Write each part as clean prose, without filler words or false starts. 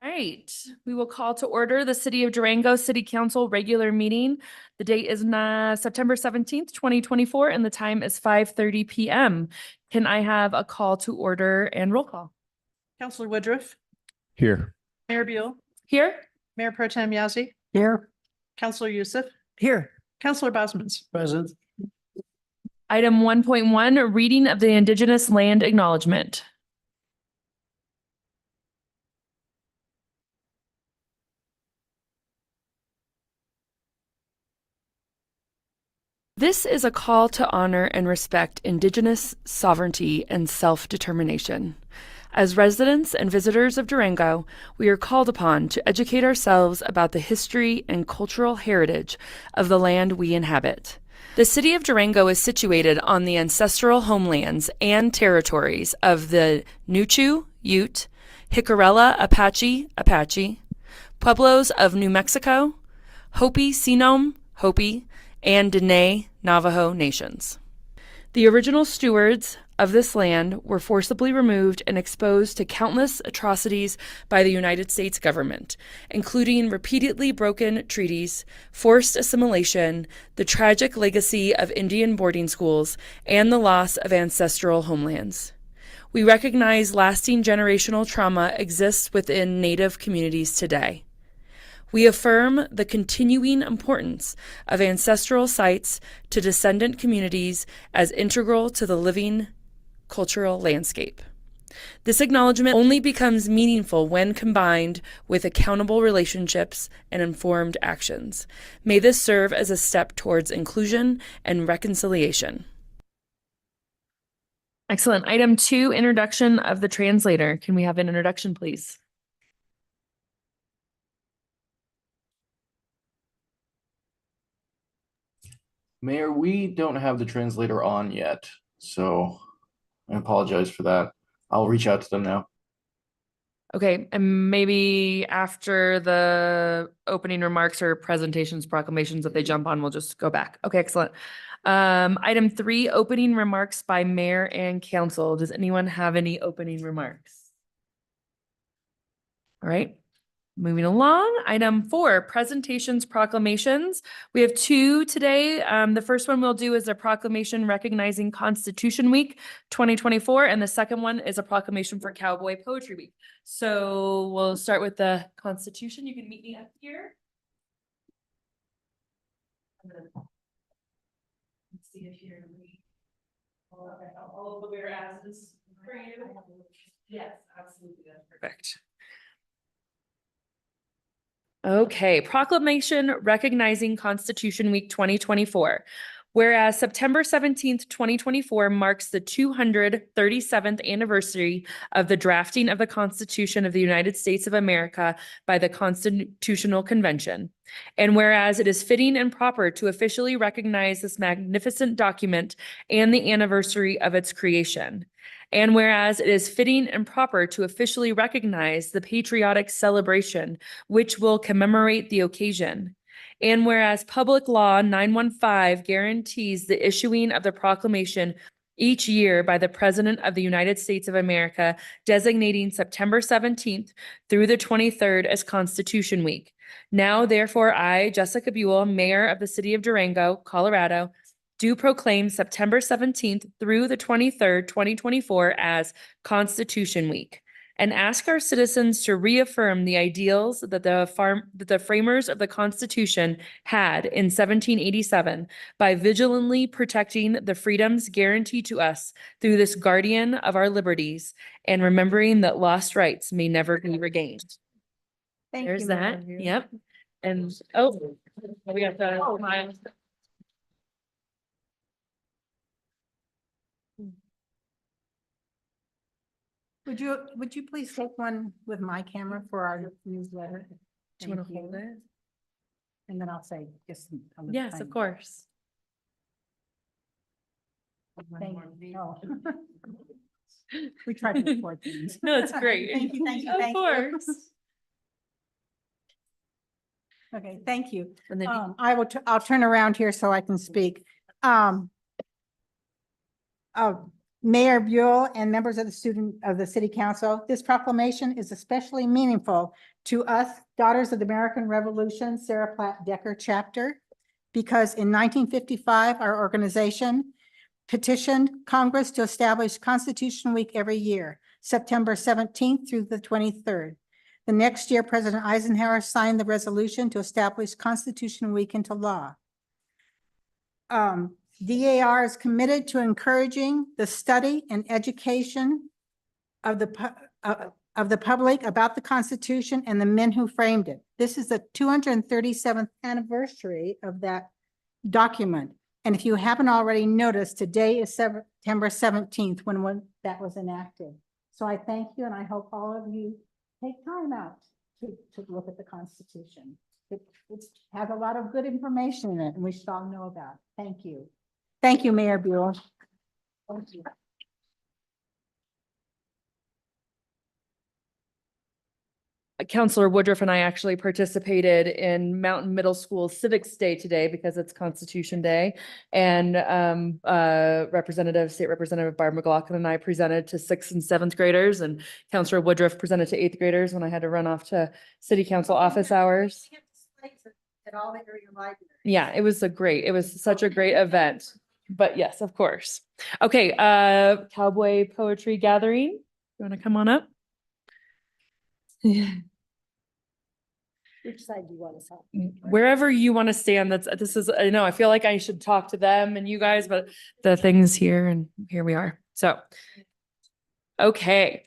All right, we will call to order the City of Durango City Council regular meeting. The date is September 17th, 2024, and the time is 5:30 p.m. Can I have a call to order and roll call? Counselor Woodruff, Here. Mayor Buell, Here? Mayor Pro Tem Yazzie, Here. Counselor Youssef, Here. Counselor Bosman's. Present. Item 1.1, reading of the Indigenous Land Acknowledgement. This is a call to honor and respect Indigenous sovereignty and self-determination. As residents and visitors of Durango, we are called upon to educate ourselves about the history and cultural heritage of the land we inhabit. The city of Durango is situated on the ancestral homelands and territories of the Nuchu, Ute, Jicarilla, Apache, Pueblos of New Mexico, Hopi, Sinom, Hopi, and Dene Navajo nations. The original stewards of this land were forcibly removed and exposed to countless atrocities by the United States government, including repeatedly broken treaties, forced assimilation, the tragic legacy of Indian boarding schools, and the loss of ancestral homelands. We recognize lasting generational trauma exists within Native communities today. We affirm the continuing importance of ancestral sites to descendant communities as integral to the living cultural landscape. This acknowledgement only becomes meaningful when combined with accountable relationships and informed actions. May this serve as a step towards inclusion and reconciliation. Excellent. Item 2, introduction of the translator. Can we have an introduction, please? Mayor, we don't have the translator on yet, so I apologize for that. I'll reach out to them now. Okay, and maybe after the opening remarks or presentations, proclamations that they jump on, we'll just go back. Okay, excellent. Item 3, opening remarks by mayor and council. Does anyone have any opening remarks? All right. Moving along, item 4, presentations, proclamations. We have 2 today. The first one we'll do is a proclamation recognizing Constitution Week 2024, and the second one is a proclamation for Cowboy Poetry Week. So we'll start with the Constitution. You can meet me up here. Let's see if you're all of the whereases for you. Yes, absolutely. That's perfect. Okay, proclamation recognizing Constitution Week 2024. Whereas September 17th, 2024 marks the 237th anniversary of the drafting of the Constitution of the United States of America by the Constitutional Convention. And whereas it is fitting and proper to officially recognize this magnificent document and the anniversary of its creation. And whereas it is fitting and proper to officially recognize the patriotic celebration which will commemorate the occasion. And whereas Public Law 915 guarantees the issuing of the proclamation each year by the President of the United States of America, designating September 17th through the 23rd as Constitution Week. Now, therefore, I, Jessica Buell, Mayor of the City of Durango, Colorado, do proclaim September 17th through the 23rd, 2024 as Constitution Week, and ask our citizens to reaffirm the ideals that the framers of the Constitution had in 1787 by vigilantly protecting the freedoms guaranteed to us through this guardian of our liberties, and remembering that lost rights may never be regained. There's that. Yep. And, oh, we got the smile. Would you please take one with my camera for our newsletter? Do you want Thank to hold it? And then I'll say just. Yes, of course. Thank you. Oh. We try to record things. No, it's great. Thank you, thank you, Of thank you. course. Okay, thank you. And then I'll turn around here so I can speak. Mayor Buell and members of the City Council, this proclamation is especially meaningful to us, Daughters of the American Revolution, Sarah Platt Decker chapter, because in 1955, our organization petitioned Congress to establish Constitution Week every year, September 17th through the 23rd. The next year, President Eisenhower signed the resolution to establish Constitution Week into law. DAR is committed to encouraging the study and education of the public about the Constitution and the men who framed it. This is the 237th anniversary of that document. And if you haven't already noticed, today is September 17th when that was enacted. So I thank you, and I hope all of you take time out to look at the Constitution. It has a lot of good information in it, and we should all know about it. Thank you. Thank you, Mayor Buell. Thank you. Counselor Woodruff and I actually participated in Mountain Middle School Civics Day today because it's Constitution Day. And State Representative Barb McLaughlin and I presented to 6th and 7th graders, and Counselor Woodruff presented to 8th graders when I had to run off to City Council office hours. At all the area libraries. Yeah, it was such a great event. But yes, of course. Okay, Cowboy Poetry Gathering. You want to come on up? Which side do you want to talk? Wherever you want to stand, I know, I feel like I should talk to them and you guys, but the thing's here and here we are. So, okay.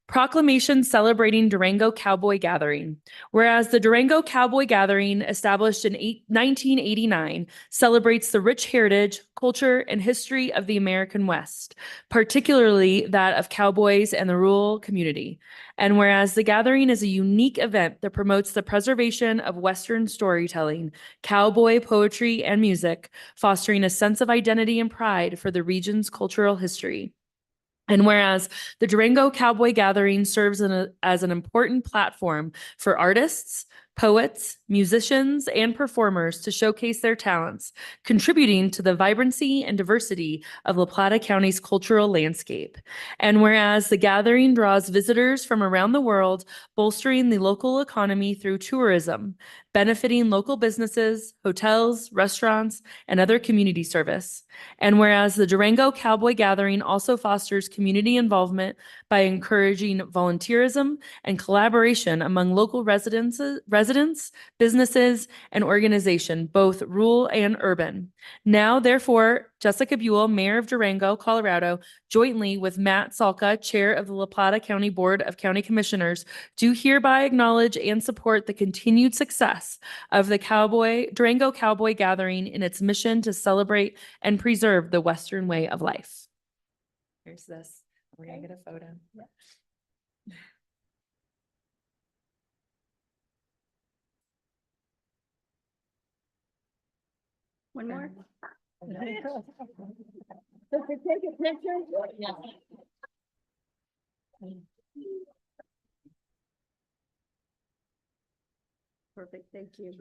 Proclamation celebrating Durango Cowboy Gathering. Whereas the Durango Cowboy Gathering, established in 1989, celebrates the rich heritage, culture, and history of the American West, particularly that of cowboys and the rural community. And whereas the gathering is a unique event that promotes the preservation of Western storytelling, cowboy poetry, and music, fostering a sense of identity and pride for the region's cultural history. And whereas the Durango Cowboy Gathering serves as an important platform for artists, poets, musicians, and performers to showcase their talents, contributing to the vibrancy and diversity of La Plata County's cultural landscape. And whereas the gathering draws visitors from around the world, bolstering the local economy through tourism, benefiting local businesses, hotels, restaurants, and other community service. And whereas the Durango Cowboy Gathering also fosters community involvement by encouraging volunteerism and collaboration among local residents, businesses, and organization, both rural and urban. Now, therefore, Jessica Buell, Mayor of Durango, Colorado, jointly with Matt Salka, Chair of the La Plata County Board of County Commissioners, do hereby acknowledge and support the continued success of the Durango Cowboy Gathering in its mission to celebrate and preserve the Western way of life. Here's this. We're gonna get a photo. Yep. One more? Take a picture? Yeah. Perfect, thank you.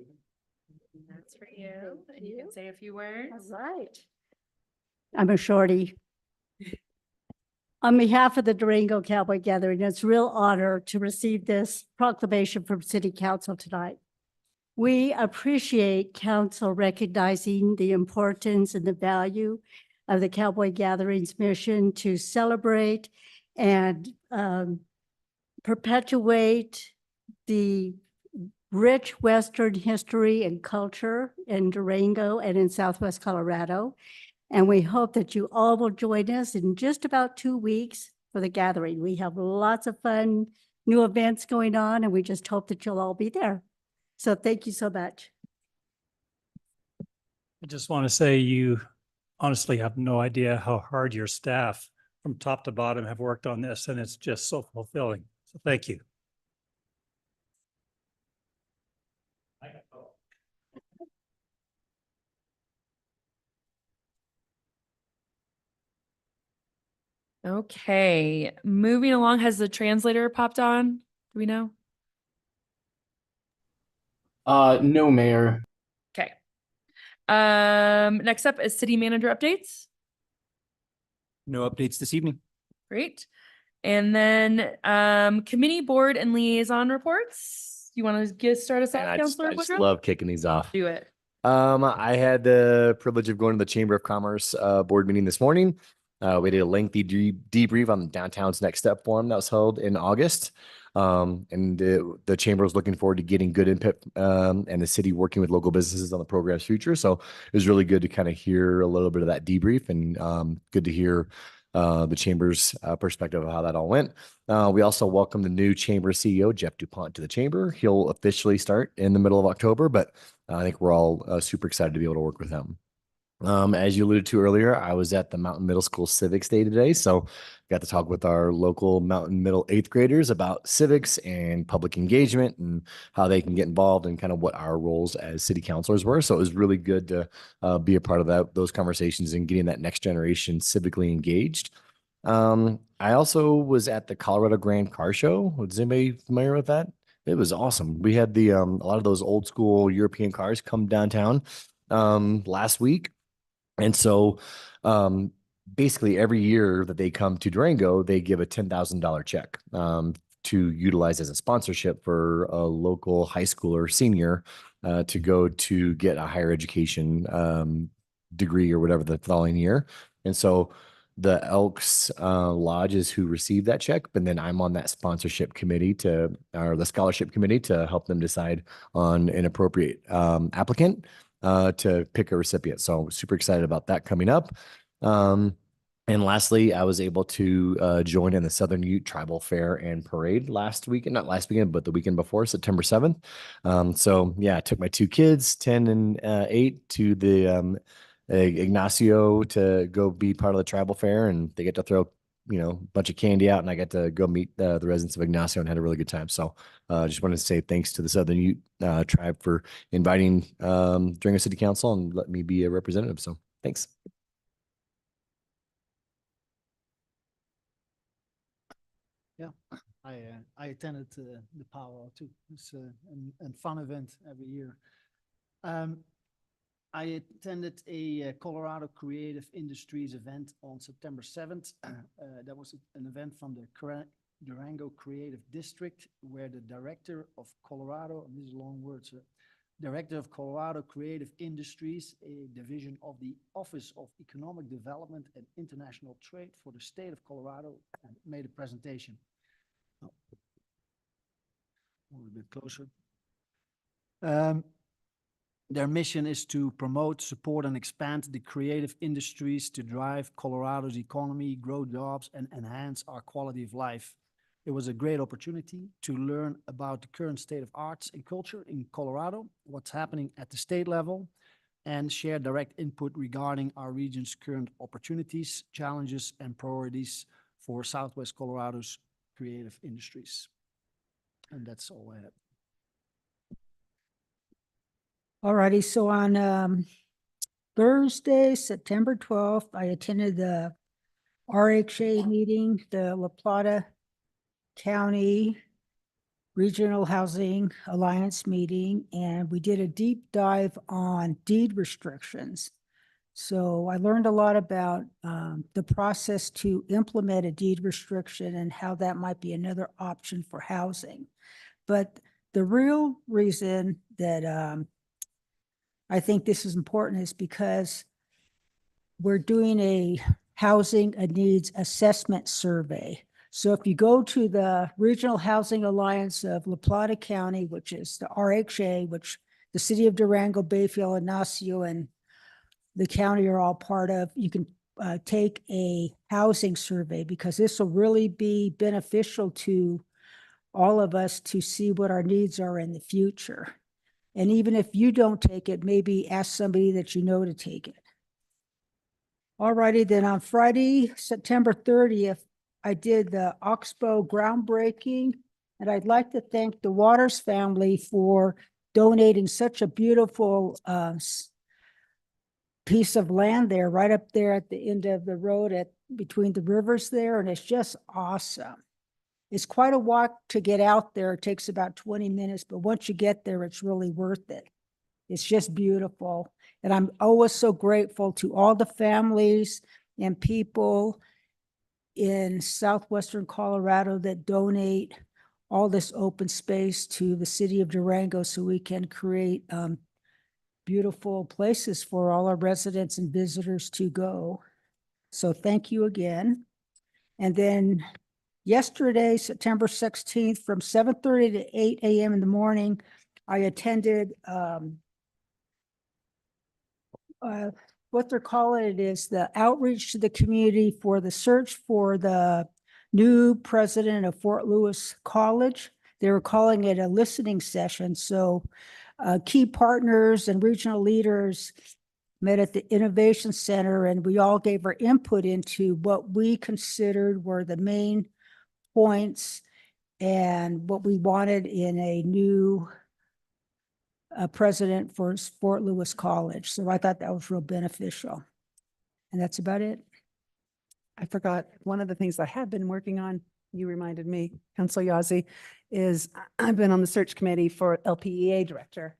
That's for you. And you can say a few words. All right. I'm a shorty. On behalf of the Durango Cowboy Gathering, it's a real honor to receive this proclamation from City Council tonight. We appreciate council recognizing the importance and the value of the Cowboy Gathering's mission to celebrate and perpetuate the rich Western history and culture in Durango and in Southwest Colorado. And we hope that you all will join us in just about 2 weeks for the gathering. We have lots of fun, new events going on, and we just hope that you'll all be there. So thank you so much. I just want to say you honestly have no idea how hard your staff from top to bottom have worked on this, and it's just so fulfilling. So thank you. Okay, moving along, has the translator popped on? Do we know? No, Mayor. Okay. Next up is city manager updates. No updates this evening. Great. And then committee, board, and liaison reports. You want to start us And off, I just, Counselor I just Woodruff? love kicking these off. Do it. I had the privilege of going to the Chamber of Commerce board meeting this morning. We did a lengthy debrief on the downtown's next step forum that was held in August. And the chamber was looking forward to getting good input and the city working with local businesses on the program's future. So it was really good to kind of hear a little bit of that debrief and good to hear the chamber's perspective of how that all went. We also welcomed the new chamber CEO, Jeff DuPont, to the chamber. He'll officially start in the middle of October, but I think we're all super excited to be able to work with him. As you alluded to earlier, I was at the Mountain Middle School Civics Day today, so got to talk with our local Mountain Middle 8th graders about civics and public engagement and how they can get involved and kind of what our roles as city councilors were. So it was really good to be a part of those conversations and getting that next generation civically engaged. I also was at the Colorado Grand Car Show. Was anybody familiar with that? It was awesome. We had a lot of those old school European cars come downtown last week. And so basically every year that they come to Durango, they give a $10,000 check to utilize as a sponsorship for a local high school or senior to go to get a higher education degree or whatever the following year. And so the Elks Lodge is who received that check, but then I'm on that sponsorship committee or the scholarship committee to help them decide on an appropriate applicant to pick a recipient. So super excited about that coming up. And lastly, I was able to join in the Southern Ute Tribal Fair and Parade last weekend, not last weekend, but the weekend before, September 7th. So yeah, I took my two kids, 10 and 8, to the Ignacio to go be part of the tribal fair, and they get to throw a bunch of candy out, and I got to go meet the residents of Ignacio and had a really good time. So just wanted to say thanks to the Southern Ute tribe for inviting Durango City Council and let me be a representative. So thanks. I attended the powwow too. It's a fun event every year. I attended a Colorado Creative Industries event on September 7th. That was an event from the Durango Creative District, where the Director of Colorado, and this is a long word, sir, Director of Colorado Creative Industries, a division of the Office of Economic Development and International Trade for the state of Colorado, made a presentation. Oh. A little bit closer. Their mission is to promote, support, and expand the creative industries to drive Colorado's economy, grow jobs, and enhance our quality of life. It was a great opportunity to learn about the current state of arts and culture in Colorado, what's happening at the state level, and share direct input regarding our region's current opportunities, challenges, and priorities for Southwest Colorado's creative industries. And that's all I have. Alrighty, so on Thursday, September 12th, I attended the RHA meeting, the La Plata County Regional Housing Alliance meeting, and we did a deep dive on deed restrictions. So I learned a lot about the process to implement a deed restriction and how that might be another option for housing. But the real reason that I think this is important is because we're doing a housing needs assessment survey. So if you go to the Regional Housing Alliance of La Plata County, which is the RHA, which the city of Durango, Bayfield, Ignacio, and the county are all part of, you can take a housing survey, because this will really be beneficial to all of us to see what our needs are in the future. And even if you don't take it, maybe ask somebody that you know to take it. Alrighty, then on Friday, September 30th, I did the Oxbow groundbreaking, and I'd like to thank the Waters family for donating such a beautiful piece of land there, right up there at the end of the road between the rivers there, and it's just awesome. It's quite a walk to get out there. It takes about 20 minutes, but once you get there, it's really worth it. It's just beautiful. And I'm always so grateful to all the families and people in southwestern Colorado that donate all this open space to the city of Durango so we can create beautiful places for all our residents and visitors to go. So thank you again. And then yesterday, September 16th, from 7:30 to 8 a.m. in the morning, I attended what they're calling it is the outreach to the community for the search for the new president of Fort Lewis College. They were calling it a listening session. So key partners and regional leaders met at the Innovation Center, and we all gave our input into what we considered were the main points and what we wanted in a new president for Fort Lewis College. So I thought that was real beneficial. And that's about it. I forgot, one of the things I have been working on, you reminded me, Council Yazzie, is I've been on the search committee for LPEA director,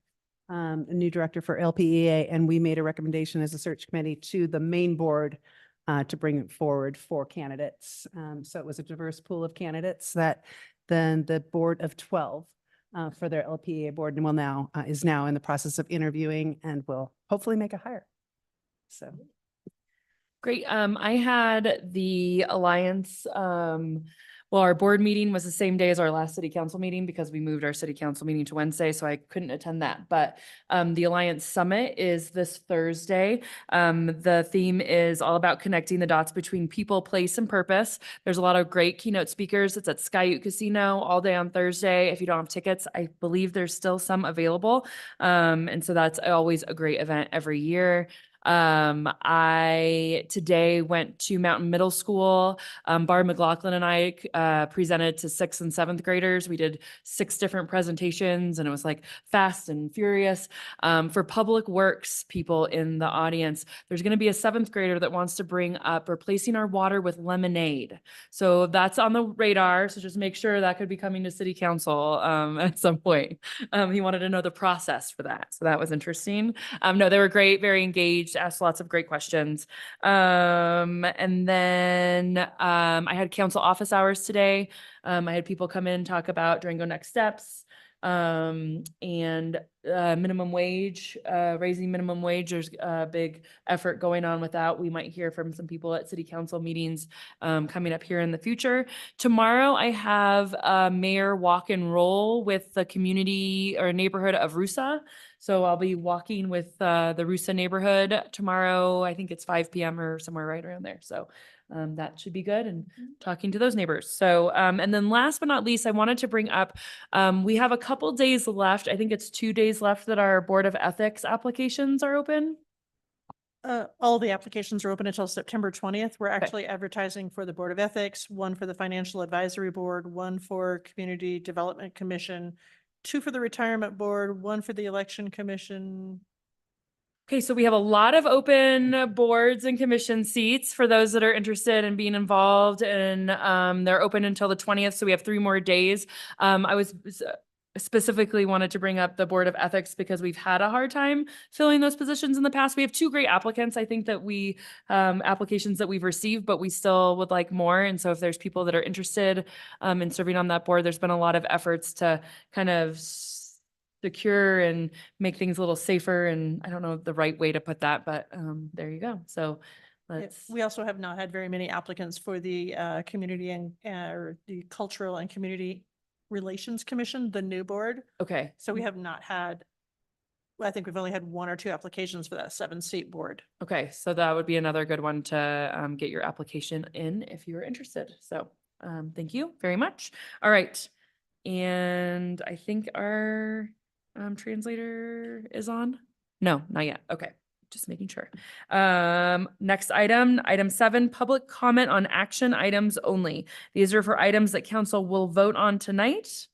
a new director for LPEA, and we made a recommendation as a search committee to the main board to bring it forward for candidates. So it was a diverse pool of candidates that then the board of 12 for their LPEA board and is now in the process of interviewing and will hopefully make a hire. So. Great. I had the Alliance, well, our board meeting was the same day as our last city council meeting because we moved our city council meeting to Wednesday, so I couldn't attend that. But the Alliance Summit is this Thursday. The theme is all about connecting the dots between people, place, and purpose. There's a lot of great keynote speakers. It's at Skyute Casino all day on Thursday. If you don't have tickets, I believe there's still some available. And so that's always a great event every year. I today went to Mountain Middle School. Barb McLaughlin and I presented to 6th and 7th graders. We did 6 different presentations and it was like fast and furious. For Public Works people in the audience, there's going to be a 7th grader that wants to bring up replacing our water with lemonade. So that's on the radar. So just make sure that could be coming to City Council at some point. He wanted to know the process for that. So that was interesting. No, they were great, very engaged, asked lots of great questions. And then I had council office hours today. I had people come in and talk about Durango Next Steps and minimum wage, raising minimum wage. There's a big effort going on with that. We might hear from some people at city council meetings coming up here in the future. Tomorrow I have a mayor walk and roll with the community or neighborhood of Rusa. So I'll be walking with the Rusa neighborhood tomorrow. I think it's 5 p.m. or somewhere right around there. So that should be good, and talking to those neighbors. So, and then last but not least, I wanted to bring up, we have a couple days left. I think it's 2 days left that our Board of Ethics applications are open. All the applications are open until September 20th. We're actually advertising for the Board of Ethics, 1 for the Financial Advisory Board, 1 for Community Development Commission, 2 for the Retirement Board, 1 for the Election Commission. Okay, so we have a lot of open boards and commission seats for those that are interested in being involved, and they're open until the 20th. So we have 3 more days. I was specifically wanted to bring up the Board of Ethics because we've had a hard time filling those positions in the past. We have 2 great applicants. I think that we applications that we've received, but we still would like more. And so if there's people that are interested in serving on that board, there's been a lot of efforts to kind of secure and make things a little safer. And I don't know the right way to put that, but there you go. So let's. We also have not had very many applicants for the Community and or the Cultural and Community Relations Commission, the new board. Okay. So we have not had, I think we've only had 1 or 2 applications for that 7-seat board. Okay. So that would be another good one to get your application in if you're interested. So thank you very much. All right. And I think our translator is on. No, not yet. Okay. Just making sure. Next item, item 7, public comment on action items only. These are for items that council will vote on tonight.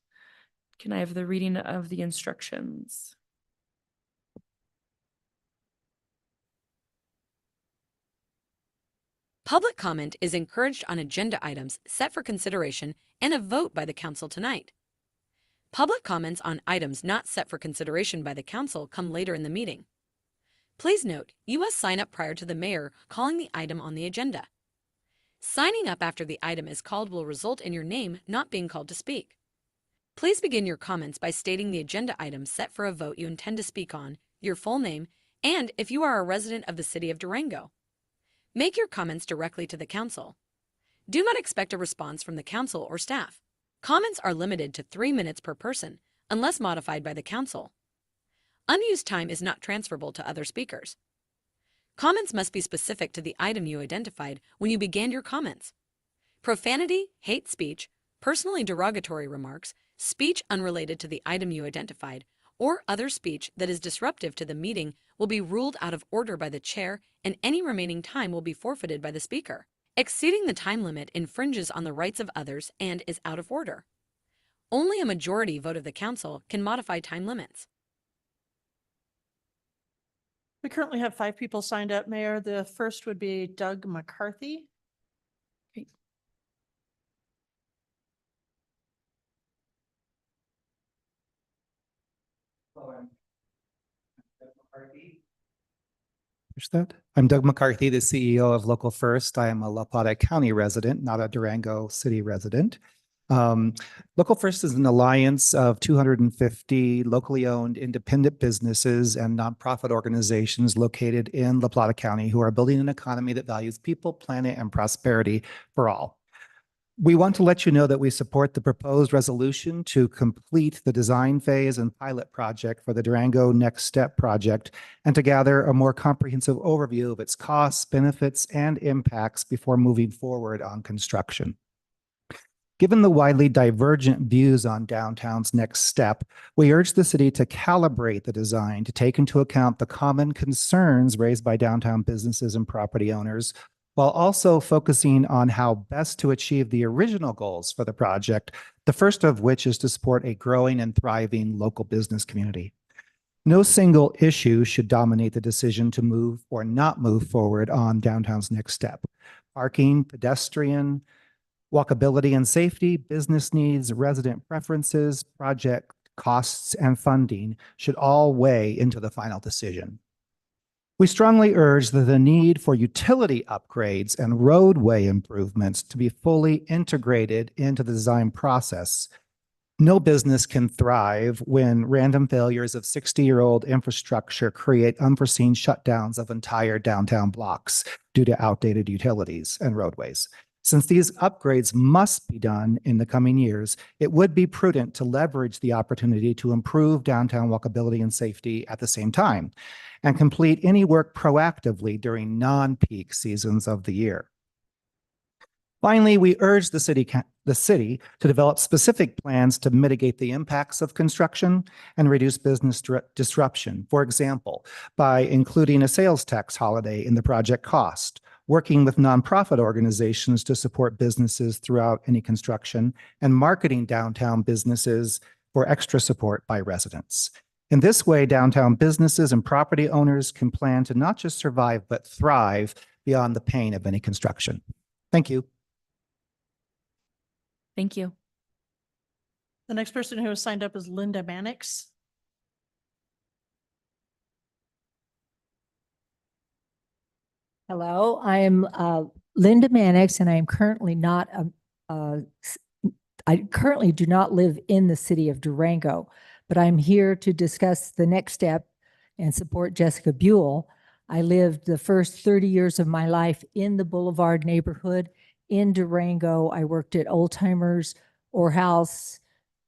Can I have the reading of the instructions? Public comment is encouraged on agenda items set for consideration and a vote by the council tonight. Public comments on items not set for consideration by the council come later in the meeting. Please note, you must sign up prior to the mayor calling the item on the agenda. Signing up after the item is called will result in your name not being called to speak. Please begin your comments by stating the agenda item set for a vote you intend to speak on, your full name, and if you are a resident of the City of Durango. Make your comments directly to the council. Do not expect a response from the council or staff. Comments are limited to 3 minutes per person, unless modified by the council. Unused time is not transferable to other speakers. Comments must be specific to the item you identified when you began your comments. Profanity, hate speech, personally derogatory remarks, speech unrelated to the item you identified, or other speech that is disruptive to the meeting will be ruled out of order by the chair, and any remaining time will be forfeited by the speaker. Exceeding the time limit infringes on the rights of others and is out of order. Only a majority vote of the council can modify time limits. We currently have 5 people signed up, Mayor. The first would be Doug McCarthy. Push that. I'm Doug McCarthy, the CEO of Local First. I am a La Plata County resident, not a Durango City resident. Local First is an alliance of 250 locally owned independent businesses and nonprofit organizations located in La Plata County who are building an economy that values people, planet, and prosperity for all. We want to let you know that we support the proposed resolution to complete the design phase and pilot project for the Durango Next Step project and to gather a more comprehensive overview of its costs, benefits, and impacts before moving forward on construction. Given the widely divergent views on downtown's next step, we urge the city to calibrate the design to take into account the common concerns raised by downtown businesses and property owners, while also focusing on how best to achieve the original goals for the project, the first of which is to support a growing and thriving local business community. No single issue should dominate the decision to move or not move forward on downtown's next step. Parking, pedestrian, walkability and safety, business needs, resident preferences, project costs, and funding should all weigh into the final decision. We strongly urge that the need for utility upgrades and roadway improvements to be fully integrated into the design process. No business can thrive when random failures of 60-year-old infrastructure create unforeseen shutdowns of entire downtown blocks due to outdated utilities and roadways. Since these upgrades must be done in the coming years, it would be prudent to leverage the opportunity to improve downtown walkability and safety at the same time and complete any work proactively during non-peak seasons of the year. Finally, we urge the city to develop specific plans to mitigate the impacts of construction and reduce business disruption. For example, by including a sales tax holiday in the project cost, working with nonprofit organizations to support businesses throughout any construction, and marketing downtown businesses for extra support by residents. In this way, downtown businesses and property owners can plan to not just survive, but thrive beyond the pain of any construction. Thank you. Thank you. The next person who has signed up is Linda Mannix. Hello, I'm Linda Mannix, and I am currently not I currently do not live in the city of Durango, but I'm here to discuss the next step and support Jessica Buell. I lived the first 30 years of my life in the Boulevard neighborhood in Durango. I worked at Old Timers, Orrhouse,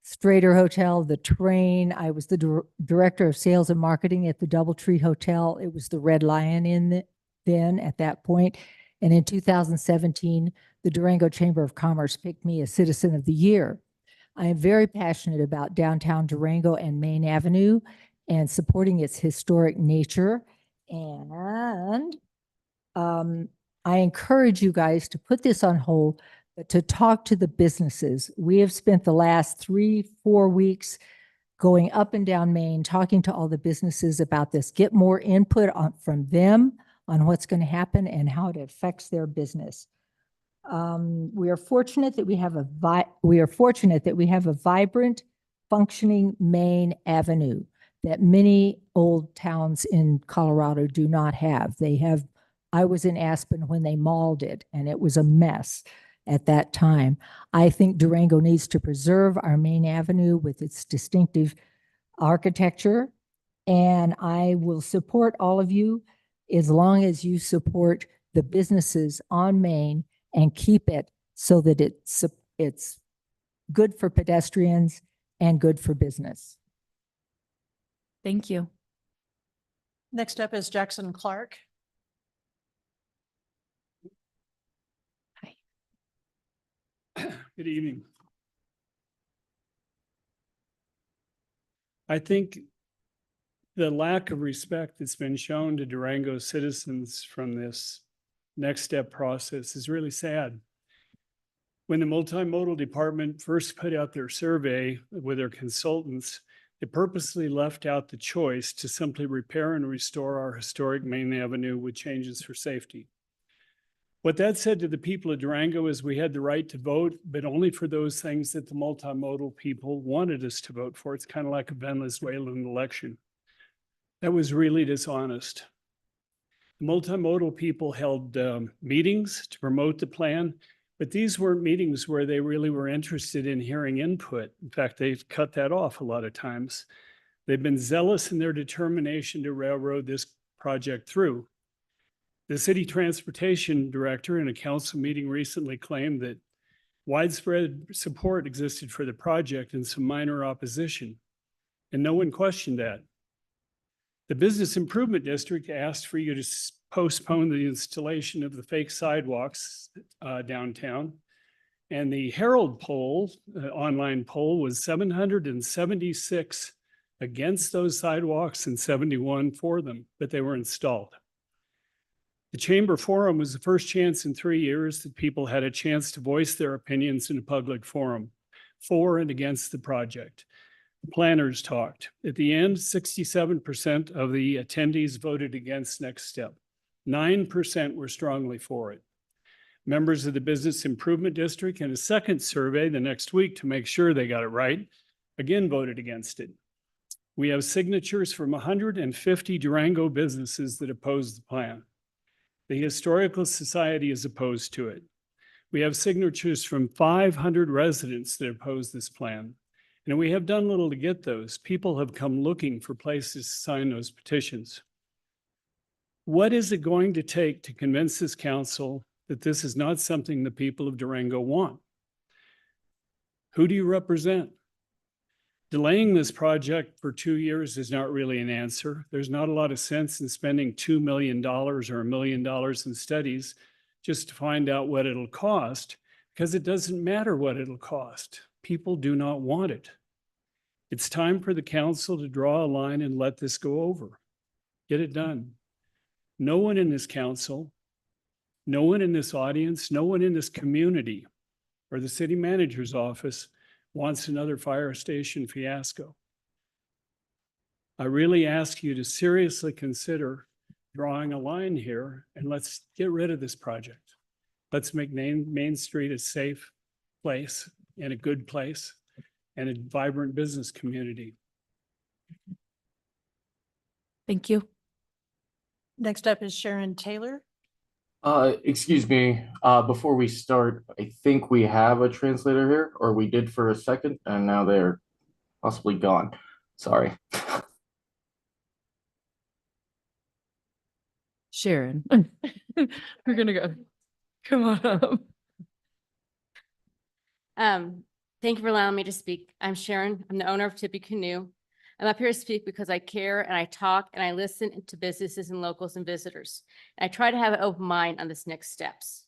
Strader Hotel, The Train. I was the director of sales and marketing at the Doubletree Hotel. It was the Red Lion then at that point. And in 2017, the Durango Chamber of Commerce picked me as Citizen of the Year. I am very passionate about downtown Durango and Main Avenue and supporting its historic nature. And I encourage you guys to put this on hold, but to talk to the businesses. We have spent the last 3-4 weeks going up and down Main, talking to all the businesses about this, get more input from them on what's going to happen and how it affects their business. We are fortunate that we have a vibrant, functioning Main Avenue that many old towns in Colorado do not have. They have I was in Aspen when they mauled it, and it was a mess at that time. I think Durango needs to preserve our main avenue with its distinctive architecture, and I will support all of you as long as you support the businesses on Main and keep it so that it's good for pedestrians and good for business. Thank you. Next up is Jackson Clark. Good evening. I think the lack of respect that's been shown to Durango citizens from this next step process is really sad. When the multimodal department first put out their survey with their consultants, they purposely left out the choice to simply repair and restore our historic Main Avenue with changes for safety. What that said to the people of Durango is we had the right to vote, but only for those things that the multimodal people wanted us to vote for. It's kind of like a Venezuelan election. That was really dishonest. The multimodal people held meetings to promote the plan, but these weren't meetings where they really were interested in hearing input. In fact, they've cut that off a lot of times. They've been zealous in their determination to railroad this project through. The city transportation director in a council meeting recently claimed that widespread support existed for the project and some minor opposition, and no one questioned that. The Business Improvement District asked for you to postpone the installation of the fake sidewalks downtown. And the Herald poll, online poll, was 776 against those sidewalks and 71 for them, but they were installed. The Chamber Forum was the first chance in 3 years that people had a chance to voice their opinions in a public forum, for and against the project. The planners talked. At the end, 67% of the attendees voted against Next Step. 9% were strongly for it. Members of the Business Improvement District in a second survey the next week to make sure they got it right, again voted against it. We have signatures from 150 Durango businesses that oppose the plan. The Historical Society is opposed to it. We have signatures from 500 residents that oppose this plan. And we have done little to get those. People have come looking for places to sign those petitions. What is it going to take to convince this council that this is not something the people of Durango want? Who do you represent? Delaying this project for 2 years is not really an answer. There's not a lot of sense in spending $2 million or $1 million in studies just to find out what it'll cost, because it doesn't matter what it'll cost. People do not want it. It's time for the council to draw a line and let this go over. Get it done. No one in this council, no one in this audience, no one in this community or the city manager's office wants another fire station fiasco. I really ask you to seriously consider drawing a line here and let's get rid of this project. Let's make Main Street a safe place and a good place and a vibrant business community. Thank you. Next up is Sharon Taylor. Excuse me, before we start, I think we have a translator here, or we did for a second, and now they're possibly gone. Sorry. Sharon. We're gonna go. Come on up. Thank you for allowing me to speak. I'm Sharon. I'm the owner of Tippy Canoe. I'm up here to speak because I care and I talk and I listen to businesses and locals and visitors. And I try to have an open mind on this next steps.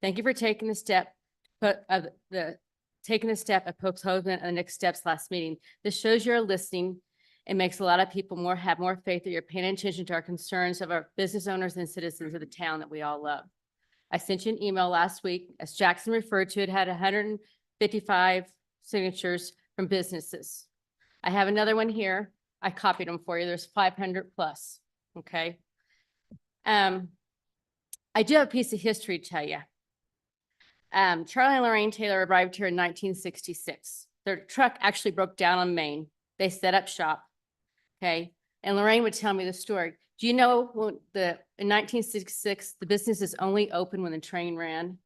Thank you for taking the step, taking the step of postponement of the next steps last meeting. This shows you're listening. It makes a lot of people have more faith that you're paying attention to our concerns of our business owners and citizens of the town that we all love. I sent you an email last week, as Jackson referred to, it had 155 signatures from businesses. I have another one here. I copied them for you. There's 500 plus, okay? I do have a piece of history to tell you. Charlie and Lorraine Taylor arrived here in 1966. Their truck actually broke down on Main. They set up shop, okay? And Lorraine would tell me the story. Do you know in 1966, the businesses only opened when the train ran?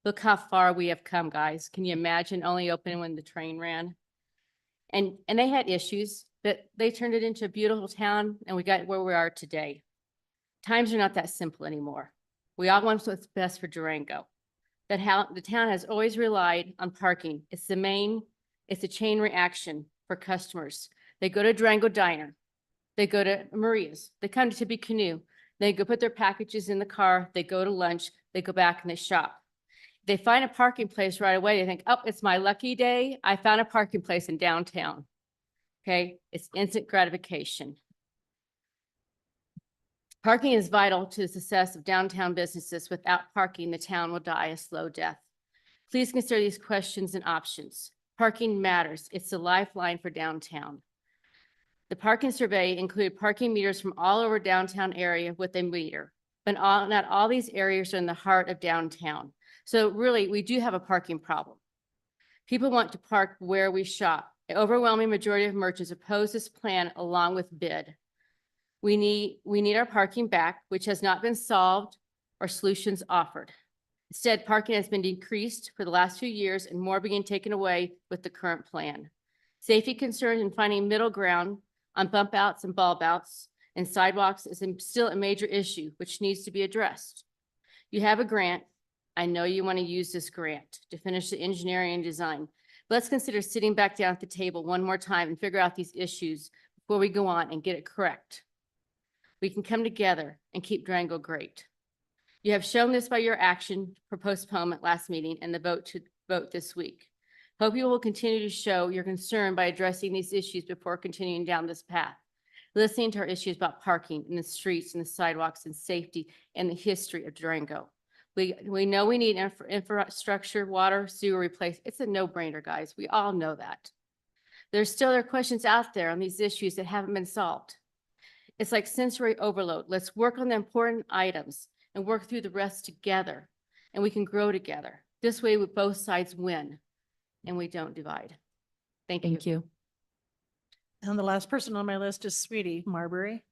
Look how far we have come, guys. Can you imagine only opening when the train ran? And they had issues, but they turned it into a beautiful town and we got where we are today. Times are not that simple anymore. We all want what's best for Durango. The town has always relied on parking. It's a chain reaction for customers. They go to Durango Diner. They go to Maria's. They come to Tippecanoe. They go put their packages in the car. They go to lunch. They go back and they shop. They find a parking place right away. They think, oh, it's my lucky day. I found a parking place in downtown. Okay, it's instant gratification. Parking is vital to the success of downtown businesses. Without parking, the town will die a slow death. Please consider these questions and options. Parking matters. It's the lifeline for downtown. The parking survey included parking meters from all over downtown area with a meter, but not all these areas are in the heart of downtown. So really, we do have a parking problem. People want to park where we shop. An overwhelming majority of merchants oppose this plan along with bid. We need our parking back, which has not been solved or solutions offered. Instead, parking has been decreased for the last few years and more being taken away with the current plan. Safety concerns and finding middle ground on bump outs and bulb outs and sidewalks is still a major issue, which needs to be addressed. You have a grant. I know you want to use this grant to finish the engineering and design. Let's consider sitting back down at the table one more time and figure out these issues before we go on and get it correct. We can come together and keep Durango great. You have shown this by your action for postponement last meeting and the vote this week. Hope you will continue to show your concern by addressing these issues before continuing down this path. Listening to our issues about parking in the streets and the sidewalks and safety and the history of Durango. We know we need infrastructure, water, sewer replacement. It's a no-brainer, guys. We all know that. There are questions out there on these issues that haven't been solved. It's like sensory overload. Let's work on the important items and work through the rest together, and we can grow together. This way, both sides win, and we don't divide. Thank you. Thank you. And the last person on my list is Sweetie Marbury.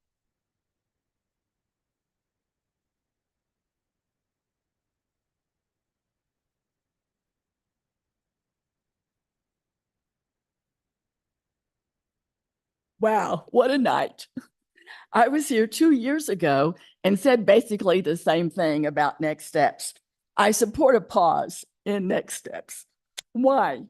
Wow, what a night. I was here 2 years ago and said basically the same thing about next steps. I support a pause in next steps. Why?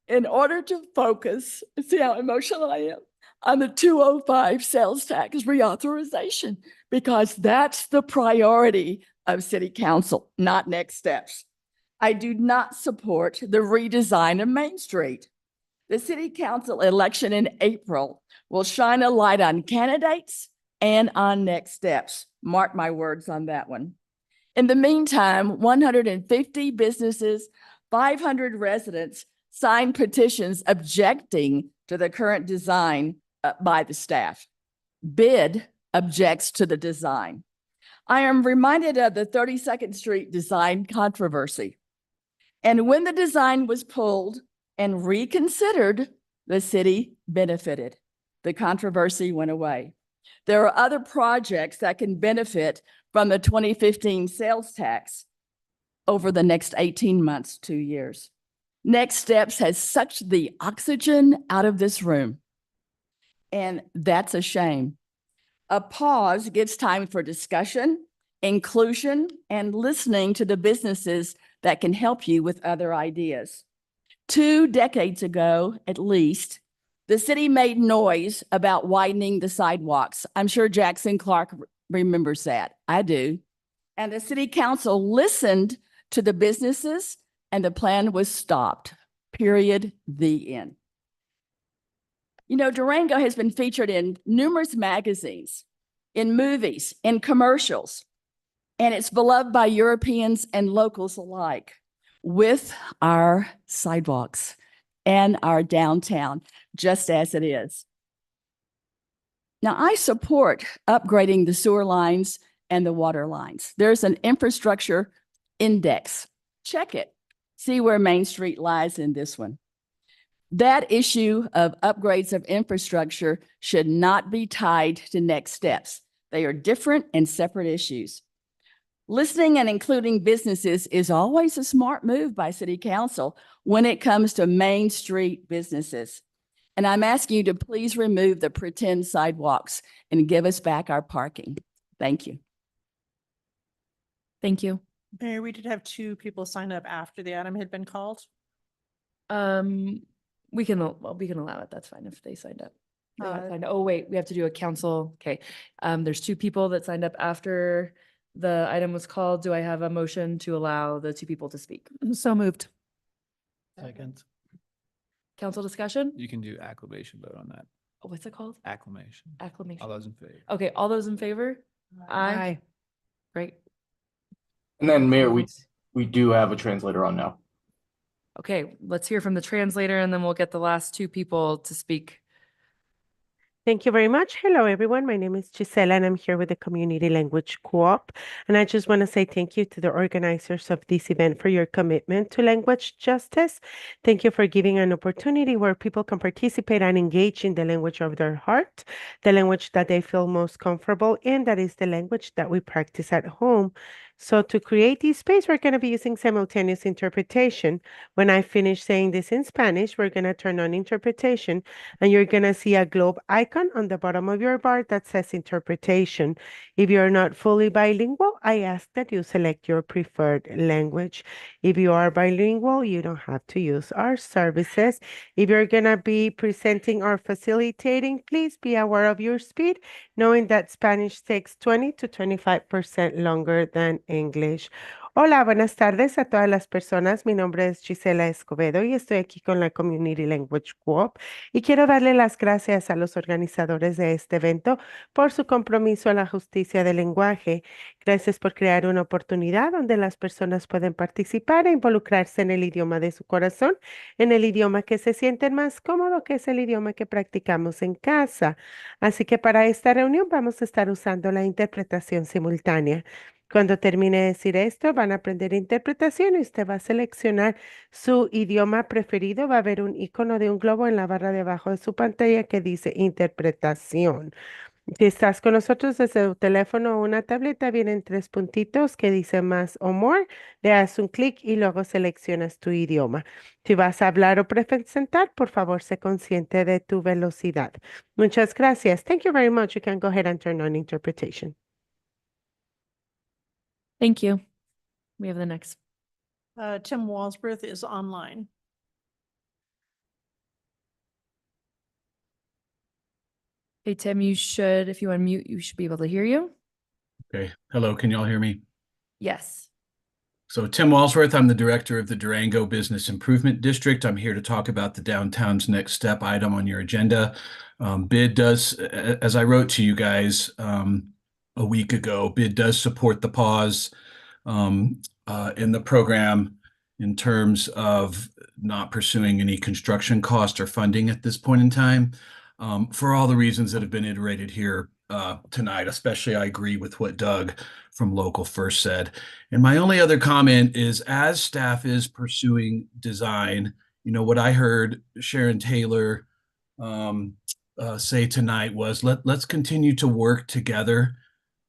In order to focus, see how emotional I am, on the 205 sales tax reauthorization, because that's the priority of City Council, not next steps. I do not support the redesign of Main Street. The City Council election in April will shine a light on candidates and on next steps. Mark my words on that one. In the meantime, 150 businesses, 500 residents signed petitions objecting to the current design by the staff. BID objects to the design. I am reminded of the 32nd Street design controversy. And when the design was pulled and reconsidered, the city benefited. The controversy went away. There are other projects that can benefit from the 2015 sales tax over the next 18 months, 2 years. Next Steps has sucked the oxygen out of this room, and that's a shame. A pause gives time for discussion, inclusion, and listening to the businesses that can help you with other ideas. 2 decades ago, at least, the city made noise about widening the sidewalks. I'm sure Jackson Clark remembers that. I do. And the city council listened to the businesses and the plan was stopped. Period. The end. You know, Durango has been featured in numerous magazines, in movies, in commercials, and it's beloved by Europeans and locals alike with our sidewalks and our downtown, just as it is. Now, I support upgrading the sewer lines and the water lines. There's an infrastructure index. Check it. See where Main Street lies in this one. That issue of upgrades of infrastructure should not be tied to next steps They are different and separate issues. Listening and including businesses is always a smart move by City Council when it comes to Main Street businesses. And I'm asking you to please remove the pretend sidewalks and give us back our parking. Thank you. Thank you. Mayor, we did have two people sign up after the item had been called. We can allow it. That's fine if they signed up. They got Uh, signed- Oh, wait, we have to do a council. Okay. There's two people that signed up after the item was called. Do I have a motion to allow the two people to speak? So moved. Second. Council discussion? You can do acclamation vote on that. Oh, what's it called? Acclamation. Acclamation. All those in favor? Okay, all those in favor? Aye. Great. And then Mayor, we do have a translator on now. Okay, let's hear from the translator and then we'll get the last two people to speak. Thank you very much. Hello, everyone. My name is Gisela, and I'm here with the Community Language Co-op. And I just want to say thank you to the organizers of this event for your commitment to language justice. Thank you for giving an opportunity where people can participate and engage in the language of their heart, the language that they feel most comfortable in, that is the language that we practice at home. So to create this space, we're going to be using simultaneous interpretation. When I finish saying this in Spanish, we're going to turn on interpretation, and you're going to see a globe icon on the bottom of your bar that says interpretation. If you're not fully bilingual, I ask that you select your preferred language. If you are bilingual, you don't have to use our services. If you're going to be presenting or facilitating, please be aware of your speed, knowing that Spanish takes 20 to 25% longer than English. Hola, buenas tardes a todas las personas. Mi nombre es Gisela Escobedo y estoy aquí con la Community Language Co-op y quiero darle las gracias a los organizadores de este evento por su compromiso a la justicia del lenguaje. Gracias por crear una oportunidad donde las personas pueden participar e involucrarse en el idioma de su corazón, en el idioma que se sienten más cómodo, que es el idioma que practicamos en casa. Así que para esta reunión vamos a estar usando la interpretación simultánea. Cuando termine de decir esto, van a aprender interpretación y usted va a seleccionar su idioma preferido. Va a haber un icono de un globo en la barra de abajo de su pantalla que dice interpretación. Si estás con nosotros desde tu teléfono o una tableta, vienen tres puntitos que dice más o more. Le das un clic y luego seleccionas tu idioma. Si vas a hablar o presentar, por favor, sé consciente de tu velocidad. Muchas gracias. Thank you very much. You can go ahead and turn on interpretation. Thank you. We have the next. Tim Walsworth is online. Hey, Tim, you should, if you unmute, you should be able to hear you. Okay. Hello, can y'all hear me? Yes. So Tim Walsworth, I'm the director of the Durango Business Improvement District. I'm here to talk about the downtown's next step item on your agenda. BID does, as I wrote to you guys a week ago, BID does support the pause in the program in terms of not pursuing any construction cost or funding at this point in time. For all the reasons that have been iterated here tonight, especially I agree with what Doug from Local First said. And my only other comment is, as staff is pursuing design, you know, what I heard Sharon Taylor say tonight was let's continue to work together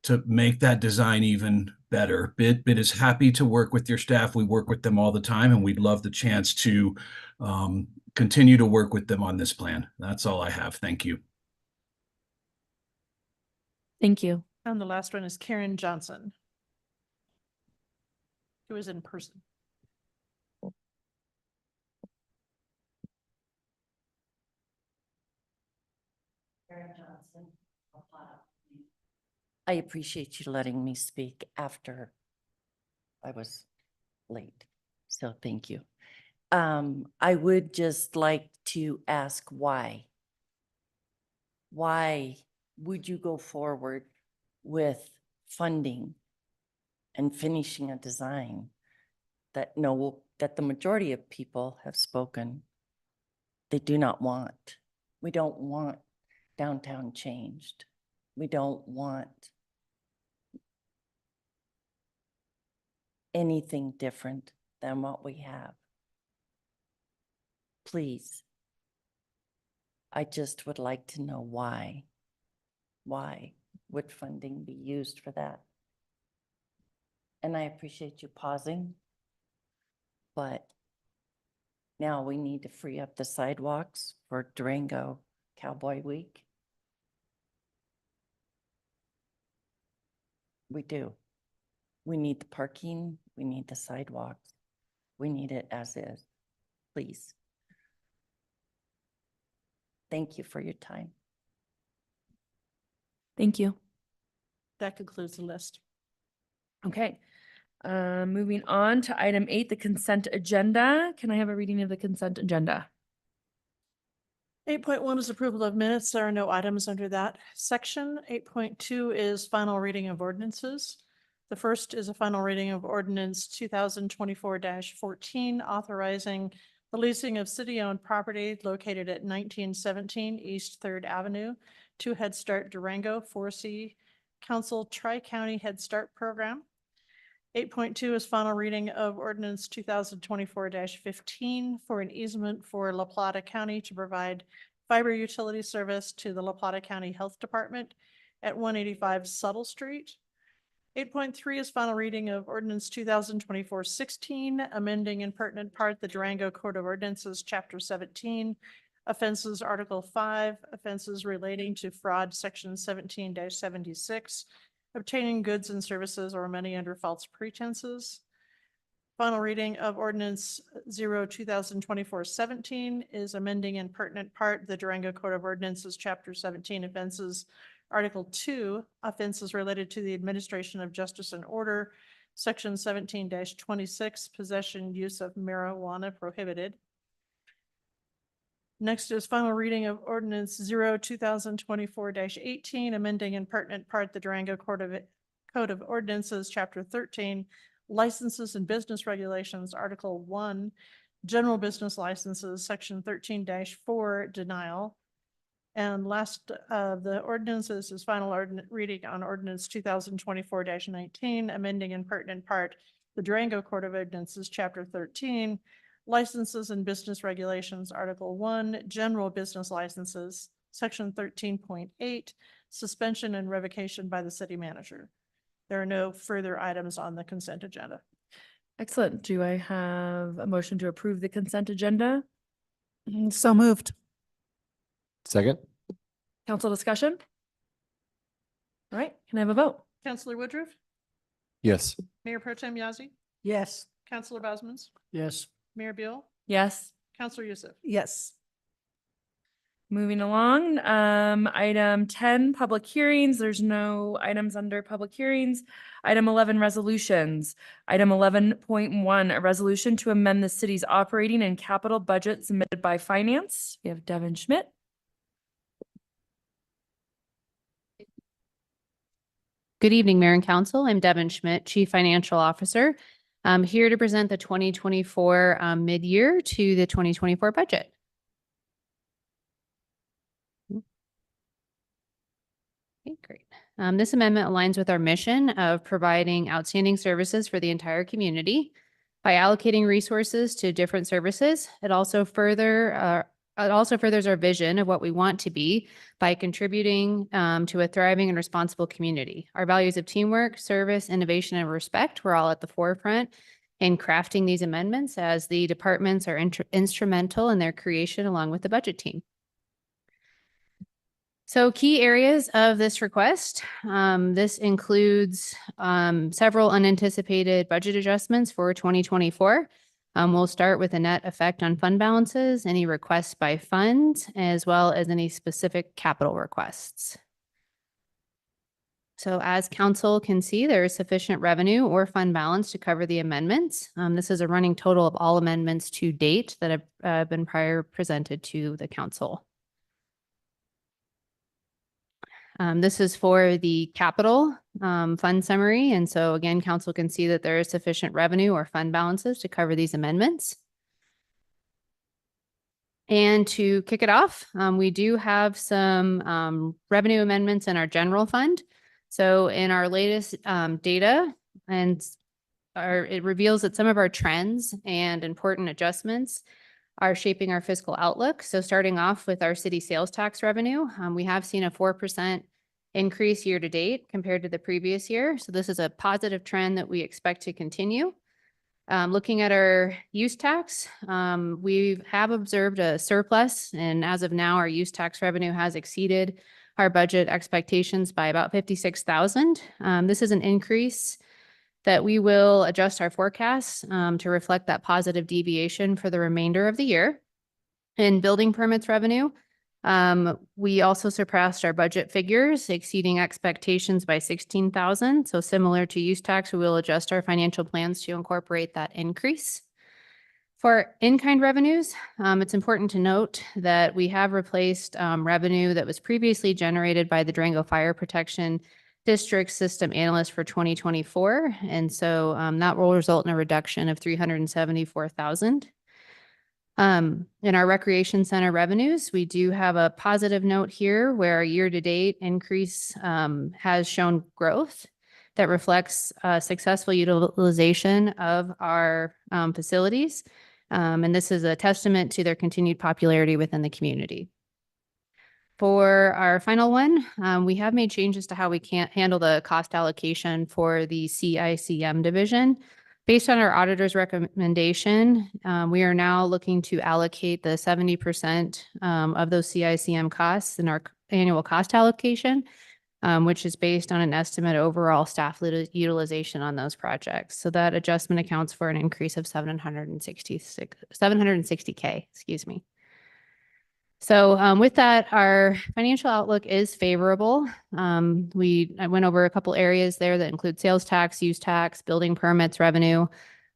to make that design even better. BID is happy to work with your staff. We work with them all the time, and we'd love the chance to continue to work with them on this plan. That's all I have. Thank you. Thank you. And the last one is Karen Johnson, who is in person. I appreciate you letting me speak after I was late, so thank you. I would just like to ask why. Why would you go forward with funding and finishing a design that that the majority of people have spoken they do not want? We don't want downtown changed. We don't want anything different than what we have. Please, I just would like to know why. Why? would funding be used for that? And I appreciate you pausing, but now we need to free up the sidewalks for Durango Cowboy Week. We do. We need the parking, we need the sidewalks. We need it as is, please. Thank you for your time. Thank you. That concludes the list. Okay. Moving on to item 8, the consent agenda. Can I have a reading of the consent agenda? 8.1 is approval of minutes. There are no items under that section. 8.2 is final reading of ordinances. The first is a final reading of ordinance 2024-14, authorizing the leasing of city-owned property located at 1917 East 3rd Avenue to Head Start Durango 4C Council Tri-County Head Start Program. 8.2 is final reading of ordinance 2024-15 for an easement for La Plata County to provide fiber utility service to the La Plata County Health Department at 185 Subtle Street. 8.3 is final reading of ordinance 2024-16, amending in pertinent part the Durango Code of Ordinances, Chapter 17, offenses, Article 5, offenses relating to fraud, Section 17-76, obtaining goods and services or money under false pretenses. Final reading of ordinance 2024-17 is amending in pertinent part the Durango Code of Ordinances, Chapter 17, offenses, Article 2, offenses related to the administration of justice and order, Section 17-26, possession, use of marijuana prohibited. Next is final reading of ordinance 2024-18, amending in pertinent part the Durango Code of Ordinances, Chapter 13, licenses and business regulations, Article 1, general business licenses, Section 13-4, denial. And last of the ordinances is final reading on ordinance 2024-19, amending in pertinent part the Durango Code of Ordinances, Chapter 13, licenses and business regulations, Article 1, general business licenses, Section 13.8, suspension and revocation by the city manager. There are no further items on the consent agenda. Excellent. Do I have a motion to approve the consent agenda? So moved. Second? Council discussion? All right, can I have a vote? Councillor Woodruff, Yes. Mayor Pro Tem Yazzie, Yes. Councillor Bosman's, Yes. Mayor Beal, Yes. Councillor Youssef. Yes. Moving along, item 10, public hearings. There's no items under public hearings. Item 11, resolutions. Item 11.1, a resolution to amend the city's operating and capital budget submitted by finance. We have Devin Schmidt. Good evening, Mayor and Council. I'm Devin Schmidt, Chief Financial Officer. I'm here to present the 2024 mid-year to the 2024 budget. Okay, great. This amendment aligns with our mission of providing outstanding services for the entire community by allocating resources to different services. It also furthers our vision of what we want to be by contributing to a thriving and responsible community. Our values of teamwork, service, innovation, and respect were all at the forefront in crafting these amendments, as the departments are instrumental in their creation along with the budget team. So key areas of this request, this includes several unanticipated budget adjustments for 2024. We'll start with a net effect on fund balances, any requests by fund, as well as any specific capital requests. So as council can see, there is sufficient revenue or fund balance to cover the amendments. This is a running total of all amendments to date that have been prior presented to the council. This is for the capital fund summary. And so again, council can see that there is sufficient revenue or fund balances to cover these amendments. And to kick it off, we do have some revenue amendments in our general fund. So in our latest data, it reveals that some of our trends and important adjustments are shaping our fiscal outlook. So starting off with our city sales tax revenue, we have seen a 4% increase year to date compared to the previous year. So this is a positive trend that we expect to continue. Looking at our use tax, we have observed a surplus, and as of now, our use tax revenue has exceeded our budget expectations by about 56,000. This is an increase that we will adjust our forecasts to reflect that positive deviation for the remainder of the year. In building permits revenue, we also surpassed our budget figures, exceeding expectations by 16,000. So similar to use tax, we will adjust our financial plans to incorporate that increase. For in-kind revenues, it's important to note that we have replaced revenue that was previously generated by the Durango Fire Protection District System Analyst for 2024. And so that will result in a reduction of 374,000. In our recreation center revenues, we do have a positive note here where our year-to-date increase has shown growth that reflects successful utilization of our facilities. And this is a testament to their continued popularity within the community. For our final one, we have made changes to how we can't handle the cost allocation for the CICM division. Based on our auditor's recommendation, we are now looking to allocate the 70% of those CICM costs in our annual cost allocation, which is based on an estimate overall staff utilization on those projects. So that adjustment accounts for an increase of 760K, excuse me. So with that, our financial outlook is favorable. I went over a couple areas there that include sales tax, use tax, building permits, revenue.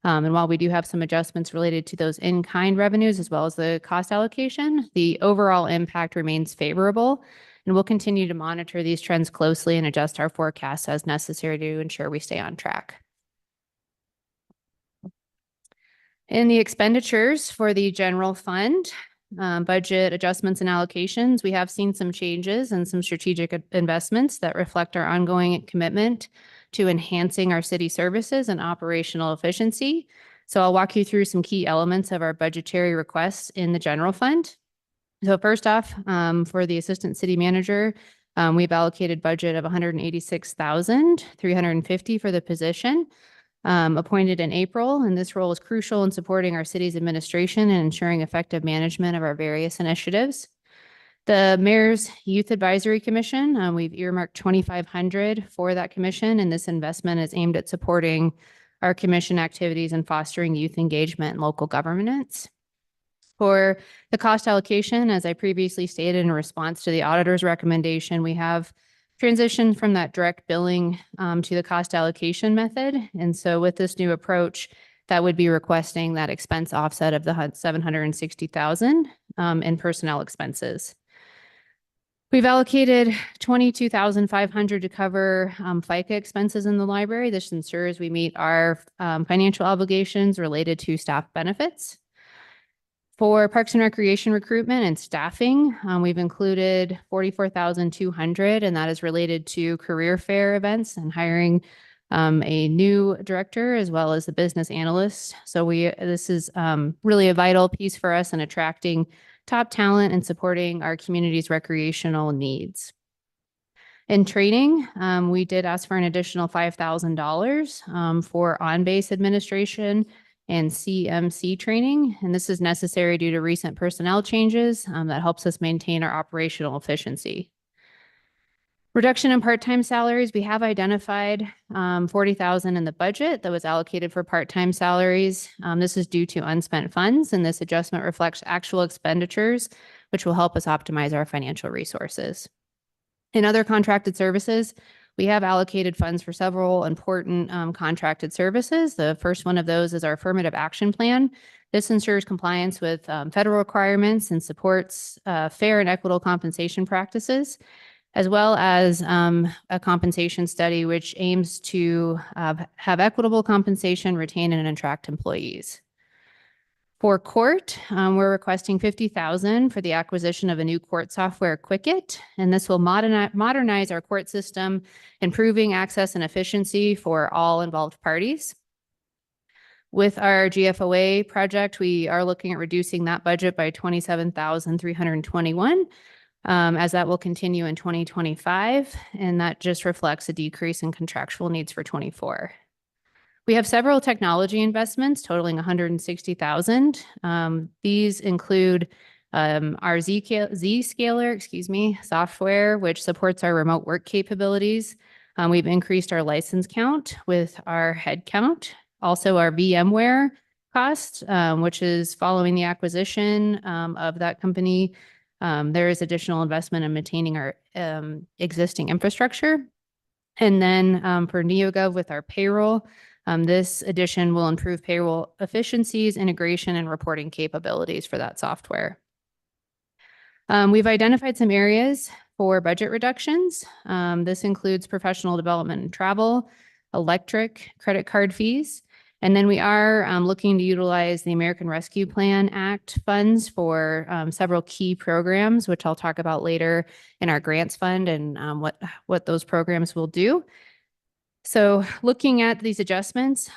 And while we do have some adjustments related to those in-kind revenues as well as the cost allocation, the overall impact remains favorable. And we'll continue to monitor these trends closely and adjust our forecasts as necessary to ensure we stay on track. In the expenditures for the general fund, budget adjustments and allocations, we have seen some changes and some strategic investments that reflect our ongoing commitment to enhancing our city services and operational efficiency. So I'll walk you through some key elements of our budgetary requests in the general fund. So first off, for the assistant city manager, we've allocated budget of $186,350 for the position. Appointed in April, and this role is crucial in supporting our city's administration and ensuring effective management of our various initiatives. The Mayor's Youth Advisory Commission, we've earmarked $2,500 for that commission, and this investment is aimed at supporting our commission activities and fostering youth engagement in local governance. For the cost allocation, as I previously stated in response to the auditor's recommendation, we have transition from that direct billing to the cost allocation method. And so with this new approach, that would be requesting that expense offset of the $760,000 in personnel expenses. We've allocated $22,500 to cover FICA expenses in the library. This ensures we meet our financial obligations related to staff benefits. For Parks and Recreation recruitment and staffing, we've included $44,200, and that is related to career fair events and hiring a new director as well as the business analyst. So this is really a vital piece for us in attracting top talent and supporting our community's recreational needs. In training, we did ask for an additional $5,000 for on-base administration and CMC training. And this is necessary due to recent personnel changes that helps us maintain our operational efficiency. Reduction in part-time salaries, we have identified $40,000 in the budget that was allocated for part-time salaries. This is due to unspent funds, and this adjustment reflects actual expenditures, which will help us optimize our financial resources. In other contracted services, we have allocated funds for several important contracted services. The first one of those is our affirmative action plan. This ensures compliance with federal requirements and supports fair and equitable compensation practices, as well as a compensation study which aims to have equitable compensation, retain and attract employees. For court, we're requesting $50,000 for the acquisition of a new court software, Quicket, and this will modernize our court system, improving access and efficiency for all involved parties. With our GFOA project, we are looking at reducing that budget by $27,321. as that will continue in 2025, and that just reflects a decrease in contractual needs for 24. We have several technology investments totaling 160,000. These include our Zscaler, software, which supports our remote work capabilities. We've increased our license count with our head count. Also our VMware cost, which is following the acquisition of that company. There is additional investment in maintaining our existing infrastructure. And then for NeoGov with our payroll, this addition will improve payroll efficiencies, integration, and reporting capabilities for that software. We've identified some areas for budget reductions. This includes professional development and travel, electric, credit card fees. And then we are looking to utilize the American Rescue Plan Act funds for several key programs, which I'll talk about later in our grants fund and what those programs will do. So looking at these adjustments,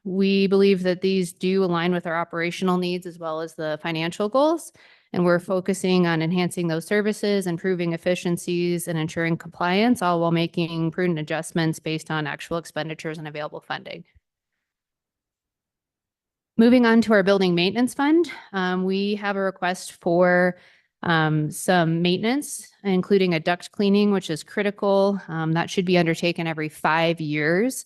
we believe that these do align with our operational needs as well as the financial goals. And we're focusing on enhancing those services, improving efficiencies, and ensuring compliance, all while making prudent adjustments based on actual expenditures and available funding. Moving on to our building maintenance fund, we have a request for some maintenance, including a duct cleaning, which is critical. That should be undertaken every 5 years.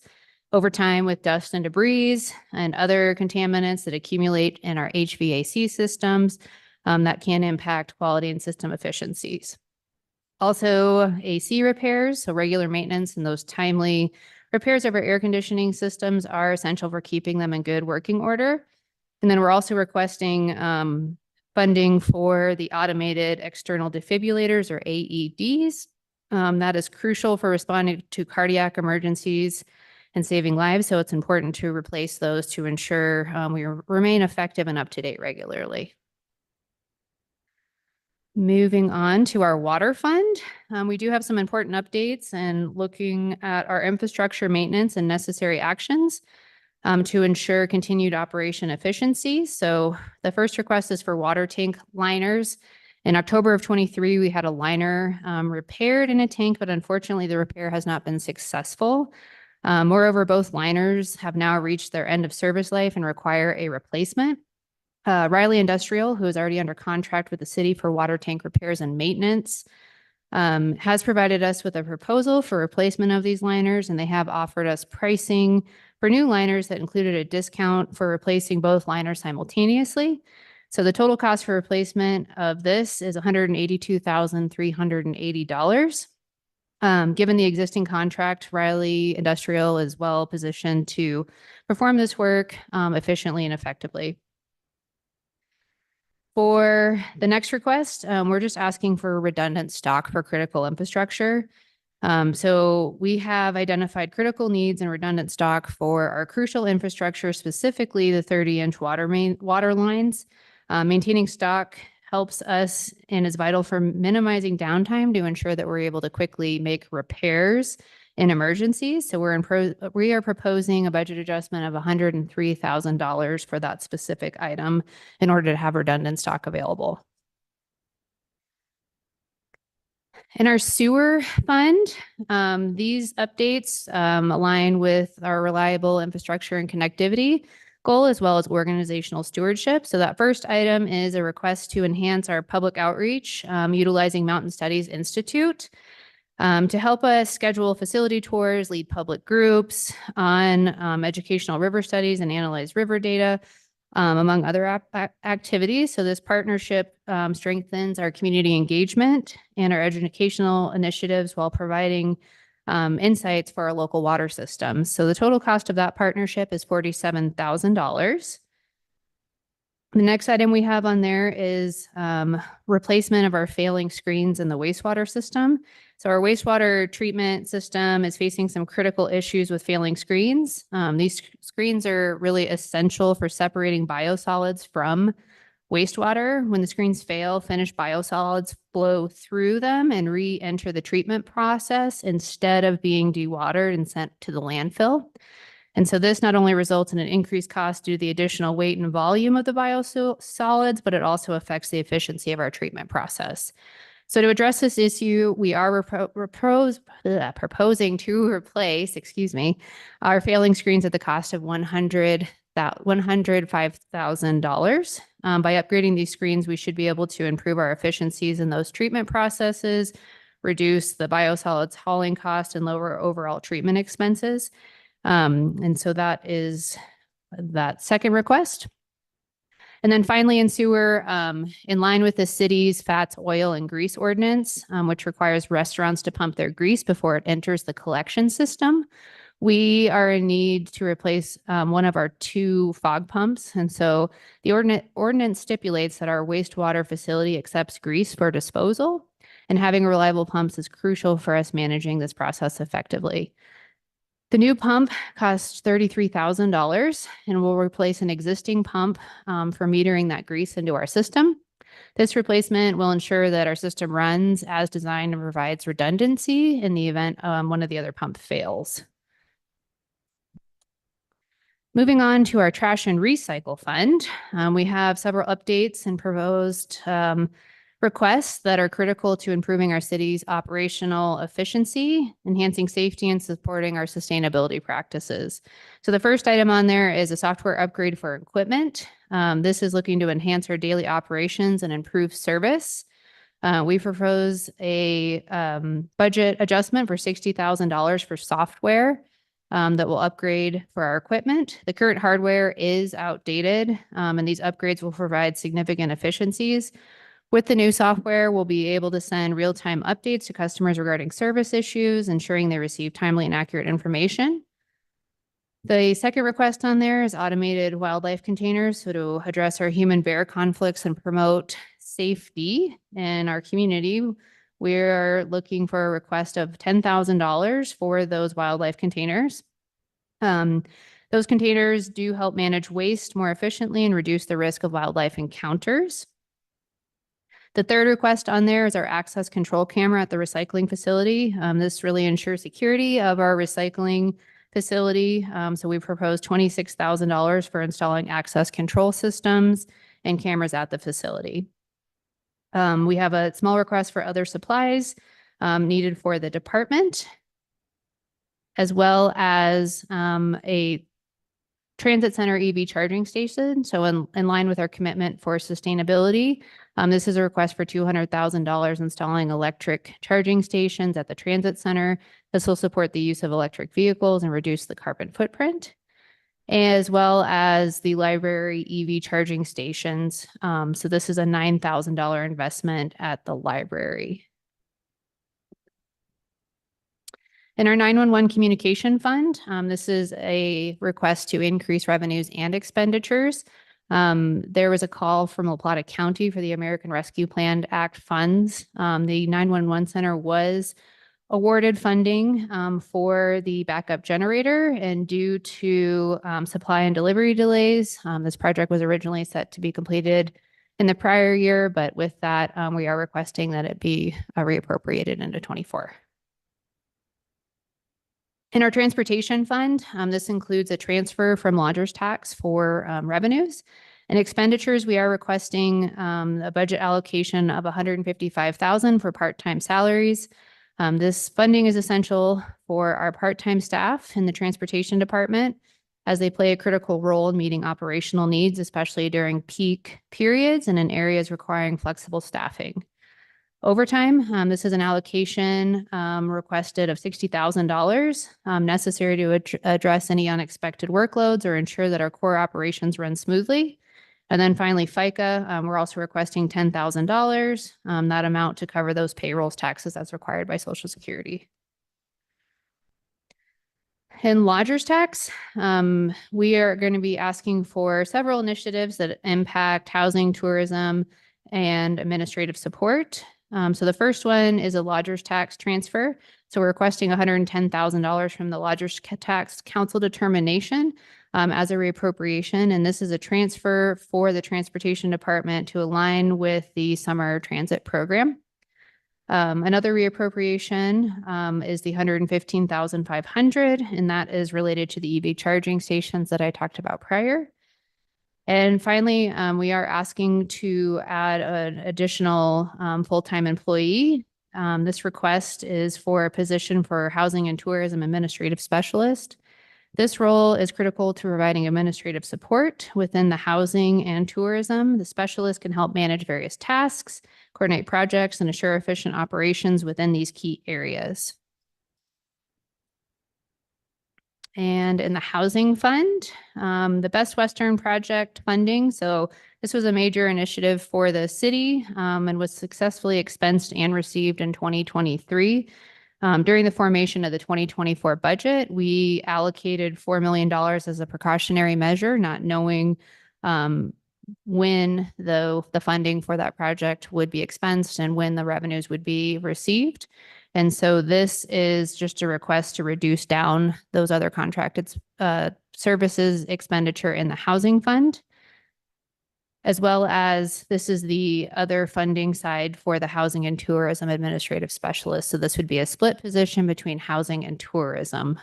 Over time, with dust and debris and other contaminants that accumulate in our HVAC systems, that can impact quality and system efficiencies. Also, AC repairs, so regular maintenance and those timely repairs of our air conditioning systems are essential for keeping them in good working order. And then we're also requesting funding for the automated external defibrillators or AEDs. That is crucial for responding to cardiac emergencies and saving lives. So it's important to replace those to ensure we remain effective and up to date regularly. Moving on to our water fund, we do have some important updates and looking at our infrastructure maintenance and necessary actions to ensure continued operation efficiency. So the first request is for water tank liners. In October of 23, we had a liner repaired in a tank, but unfortunately the repair has not been successful. Moreover, both liners have now reached their end of service life and require a replacement. Riley Industrial, who is already under contract with the city for water tank repairs and maintenance, has provided us with a proposal for replacement of these liners, and they have offered us pricing for new liners that included a discount for replacing both liners simultaneously. So the total cost for replacement of this is $182,380. Given the existing contract, Riley Industrial is well positioned to perform this work efficiently and effectively. For the next request, we're just asking for redundant stock for critical infrastructure. So we have identified critical needs and redundant stock for our crucial infrastructure, specifically the 30-inch water lines. Maintaining stock helps us and is vital for minimizing downtime to ensure that we're able to quickly make repairs in emergencies. So we are proposing a budget adjustment of $103,000 for that specific item in order to have redundant stock available. In our sewer fund, these updates align with our reliable infrastructure and connectivity goal, as well as organizational stewardship. So that first item is a request to enhance our public outreach utilizing Mountain Studies Institute. To help us schedule facility tours, lead public groups on educational river studies and analyze river data, among other activities. So this partnership strengthens our community engagement and our educational initiatives while providing insights for our local water systems. So the total cost of that partnership is $47,000. The next item we have on there is replacement of our failing screens in the wastewater system. So our wastewater treatment system is facing some critical issues with failing screens. These screens are really essential for separating biosolids from wastewater. When the screens fail, finished biosolids flow through them and re-enter the treatment process instead of being dewatered and sent to the landfill. And so this not only results in an increased cost due to the additional weight and volume of the biosolids, but it also affects the efficiency of our treatment process. So to address this issue, we are proposing to replace, our failing screens at the cost of $105,000. By upgrading these screens, we should be able to improve our efficiencies in those treatment processes, reduce the biosolids hauling cost, and lower overall treatment expenses. And so that is that second request. And then finally in sewer, in line with the city's fats, oil, and grease ordinance, which requires restaurants to pump their grease before it enters the collection system, we are in need to replace one of our 2 fog pumps. And so the ordinance stipulates that our wastewater facility accepts grease for disposal, and having reliable pumps is crucial for us managing this process effectively. The new pump costs $33,000 and will replace an existing pump for metering that grease into our system. This replacement will ensure that our system runs as designed and provides redundancy in the event one of the other pumps fails. Moving on to our trash and recycle fund, we have several updates and proposed requests that are critical to improving our city's operational efficiency, enhancing safety, and supporting our sustainability practices. So the first item on there is a software upgrade for equipment. This is looking to enhance our daily operations and improve service. We propose a budget adjustment for $60,000 for software that will upgrade for our equipment. The current hardware is outdated, and these upgrades will provide significant efficiencies. With the new software, we'll be able to send real-time updates to customers regarding service issues, ensuring they receive timely and accurate information. The second request on there is automated wildlife containers. So to address our human-bear conflicts and promote safety in our community, we're looking for a request of $10,000 for those wildlife containers. Those containers do help manage waste more efficiently and reduce the risk of wildlife encounters. The third request on there is our access control camera at the recycling facility. This really ensures security of our recycling facility. So we proposed $26,000 for installing access control systems and cameras at the facility. We have a small request for other supplies needed for the department, as well as a transit center EV charging station. So in line with our commitment for sustainability, this is a request for $200,000 installing electric charging stations at the transit center. This will support the use of electric vehicles and reduce the carbon footprint, as well as the library EV charging stations. So this is a $9,000 investment at the library. In our 911 communication fund, this is a request to increase revenues and expenditures. There was a call from La Plata County for the American Rescue Plan Act funds. The 911 center was awarded funding for the backup generator, and due to supply and delivery delays, this project was originally set to be completed in the prior year, but with that, we are requesting that it be reappropriated into 24. In our transportation fund, this includes a transfer from lodgers tax for revenues and expenditures. We are requesting a budget allocation of $155,000 for part-time salaries. This funding is essential for our part-time staff in the transportation department, as they play a critical role in meeting operational needs, especially during peak periods and in areas requiring flexible staffing. Overtime, this is an allocation requested of $60,000 necessary to address any unexpected workloads or ensure that our core operations run smoothly. And then finally, FICA, we're also requesting $10,000, that amount to cover those payrolls taxes as required by Social Security. In lodgers tax, we are going to be asking for several initiatives that impact housing, tourism, and administrative support. So the first one is a lodgers tax transfer. So we're requesting $110,000 from the Lodgers Tax Council determination as a reappropriation. And this is a transfer for the transportation department to align with the summer transit program. Another reappropriation is the $115,500, and that is related to the EV charging stations that I talked about prior. And finally, we are asking to add an additional full-time employee. This request is for a position for Housing and Tourism Administrative Specialist. This role is critical to providing administrative support within the housing and tourism. The specialist can help manage various tasks, coordinate projects, and assure efficient operations within these key areas. And in the housing fund, the Best Western project funding. So this was a major initiative for the city and was successfully expensed and received in 2023. During the formation of the 2024 budget, we allocated $4 million as a precautionary measure, not knowing when the funding for that project would be expensed and when the revenues would be received. And so this is just a request to reduce down those other contracted services expenditure in the housing fund, as well as this is the other funding side for the Housing and Tourism Administrative Specialist. So this would be a split position between housing and tourism.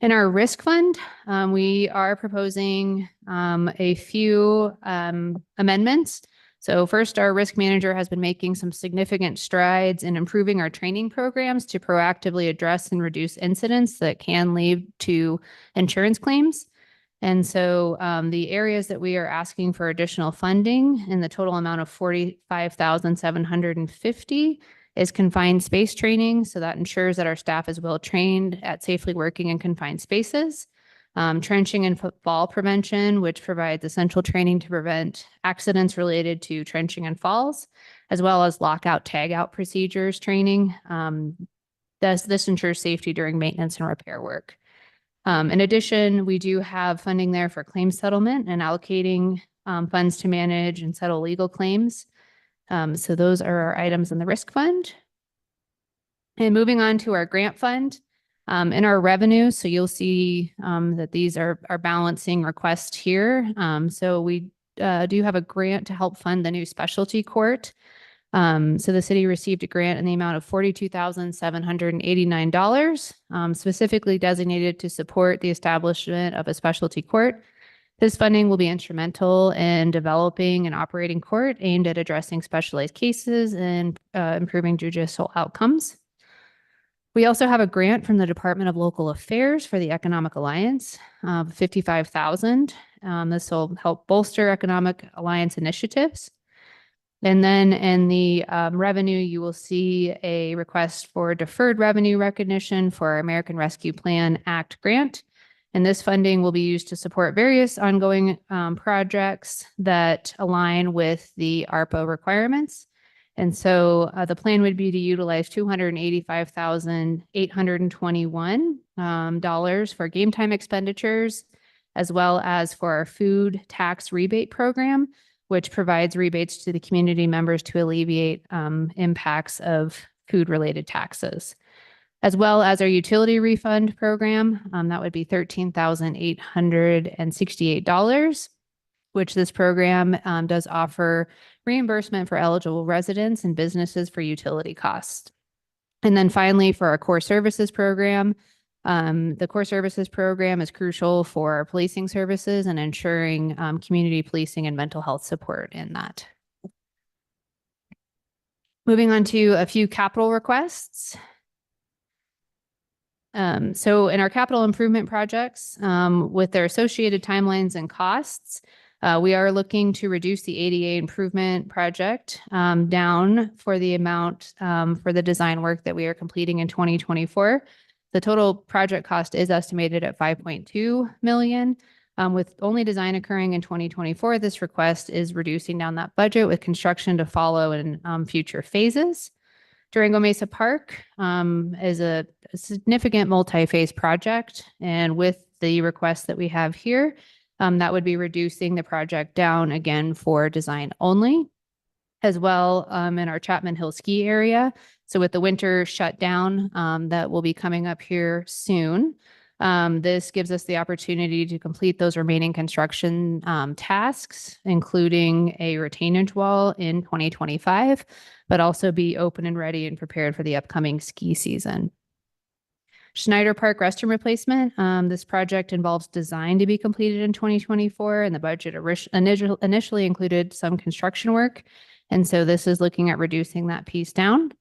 In our risk fund, we are proposing a few amendments. So first, our risk manager has been making some significant strides in improving our training programs to proactively address and reduce incidents that can lead to insurance claims. And so the areas that we are asking for additional funding in the total amount of $45,750 is confined space training. So that ensures that our staff is well trained at safely working in confined spaces. Trenching and fall prevention, which provides essential training to prevent accidents related to trenching and falls, as well as lockout, tagout procedures training. This ensures safety during maintenance and repair work. In addition, we do have funding there for claim settlement and allocating funds to manage and settle legal claims. So those are our items in the risk fund. And moving on to our grant fund. In our revenue, so you'll see that these are balancing requests here. So we do have a grant to help fund the new specialty court. So the city received a grant in the amount of $42,789, specifically designated to support the establishment of a specialty court. This funding will be instrumental in developing an operating court aimed at addressing specialized cases and improving judicial outcomes. We also have a grant from the Department of Local Affairs for the Economic Alliance, $55,000. This will help bolster Economic Alliance initiatives. And then in the revenue, you will see a request for deferred revenue recognition for our American Rescue Plan Act grant. And this funding will be used to support various ongoing projects that align with the ARPA requirements. And so the plan would be to utilize $285,821 for game time expenditures, as well as for our food tax rebate program, which provides rebates to the community members to alleviate impacts of food-related taxes, as well as our utility refund program. That would be $13,868, which this program does offer reimbursement for eligible residents and businesses for utility costs. And then finally, for our core services program, the core services program is crucial for our policing services and ensuring community policing and mental health support in that. Moving on to a few capital requests. So in our capital improvement projects, with their associated timelines and costs, we are looking to reduce the ADA improvement project down for the amount for the design work that we are completing in 2024. The total project cost is estimated at $5.2 million. With only design occurring in 2024, this request is reducing down that budget with construction to follow in future phases. Durango Mesa Park is a significant multi-phase project, and with the request that we have here, that would be reducing the project down again for design only, as well in our Chapman Hill ski area. So with the winter shutdown that will be coming up here soon, this gives us the opportunity to complete those remaining construction tasks, including a retainage wall in 2025, but also be open and ready and prepared for the upcoming ski season. Schneider Park restroom replacement. This project involves design to be completed in 2024, and the budget initially included some construction work. And so this is looking at reducing that piece down.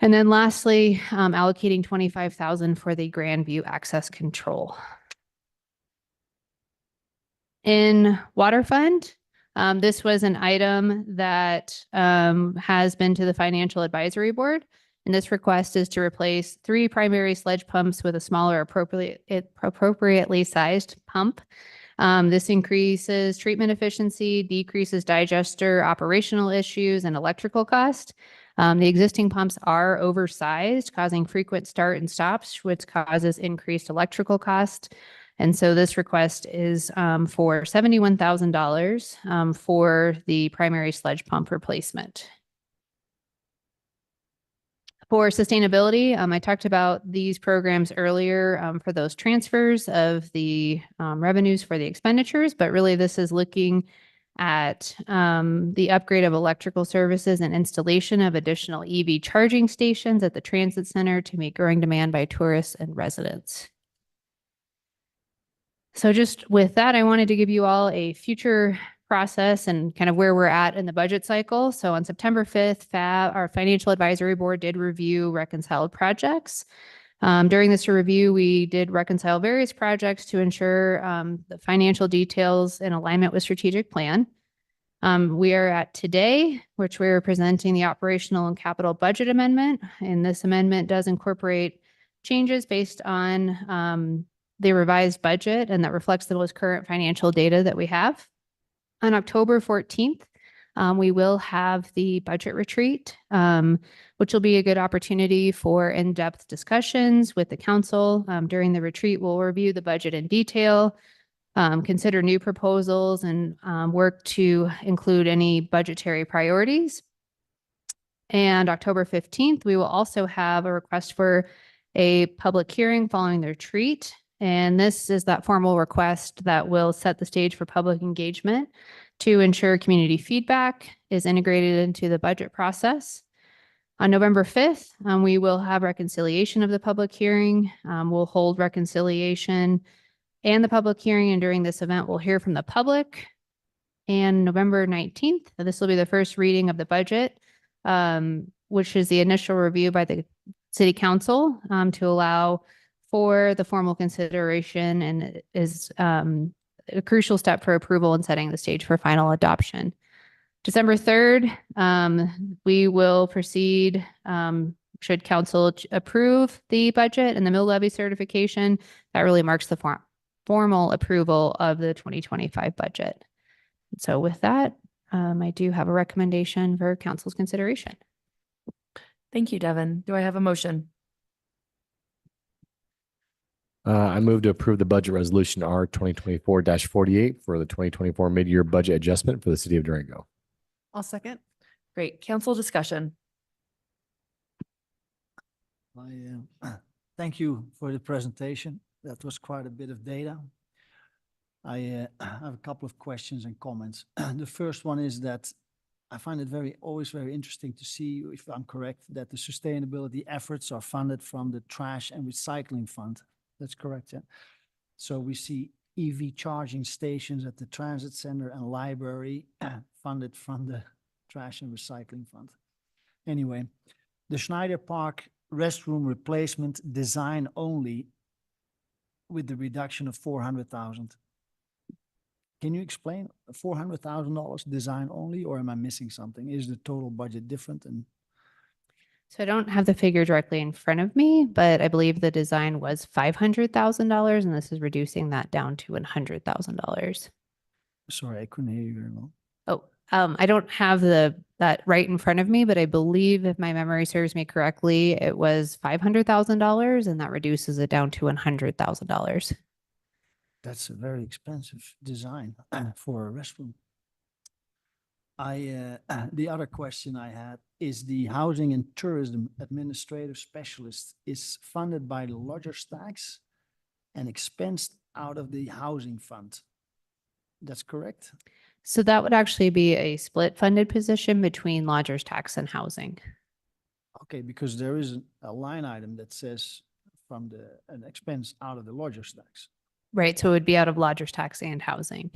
And then lastly, allocating 25,000 for the Grandview access control. In water fund, this was an item that has been to the Financial Advisory Board. And this request is to replace 3 primary sledge pumps with a smaller appropriately sized pump. This increases treatment efficiency, decreases digester operational issues, and electrical cost. The existing pumps are oversized, causing frequent start and stops, which causes increased electrical cost. And so this request is for $71,000 for the primary sledge pump replacement. For sustainability, I talked about these programs earlier for those transfers of the revenues for the expenditures, but really this is looking at the upgrade of electrical services and installation of additional EV charging stations at the transit center to meet growing demand by tourists and residents. So just with that, I wanted to give you all a future process and kind of where we're at in the budget cycle. So on September 5th, our Financial Advisory Board did review reconciled projects. During this review, we did reconcile various projects to ensure the financial details in alignment with strategic plan. We are at today, which we're presenting the operational and capital budget amendment. And this amendment does incorporate changes based on the revised budget, and that reflects the most current financial data that we have. On October 14th, we will have the budget retreat, which will be a good opportunity for in-depth discussions with the council. During the retreat, we'll review the budget in detail, consider new proposals, and work to include any budgetary priorities. And October 15th, we will also have a request for a public hearing following the retreat. And this is that formal request that will set the stage for public engagement to ensure community feedback is integrated into the budget process. On November 5th, we will have reconciliation of the public hearing. We'll hold reconciliation and the public hearing. And during this event, we'll hear from the public. And November 19th, this will be the first reading of the budget, which is the initial review by the City Council to allow for the formal consideration, and is a crucial step for approval and setting the stage for final adoption. December 3rd, we will proceed, should council approve the budget and the mill levy certification. That really marks the formal approval of the 2025 budget. So with that, I do have a recommendation for council's consideration. Thank you, Devin. Do I have a motion? I move to approve the budget resolution R 2024-48 for the 2024 mid-year budget adjustment for the city of Durango. I'll second. Great. Council discussion. Thank you for the presentation. That was quite a bit of data. I have a couple of questions and comments. The first one is that I find it always very interesting to see, if I'm correct, that the sustainability efforts are funded from the Trash and Recycling Fund. That's correct, yeah. So we see EV charging stations at the transit center and library funded from the Trash and Recycling Fund. Anyway, the Schneider Park restroom replacement design only with the reduction of 400,000. Can you explain $400,000 design only, or am I missing something? Is the total budget different? And So I don't have the figure directly in front of me, but I believe the design was $500,000, and this is reducing that down to $100,000. sorry, I couldn't hear you very well. Oh, I don't have that right in front of me, but I believe if my memory serves me correctly, it was $500,000, and that reduces it down to $100,000. That's a very expensive design for a restroom. The other question I had is the Housing and Tourism Administrative Specialist is funded by the lodgers tax and expensed out of the housing fund. That's correct? So that would actually be a split funded position between lodgers tax and housing. Okay, because there is a line item that says from an expense out of the lodger's tax, Right, so it would be out of lodger's tax and housing.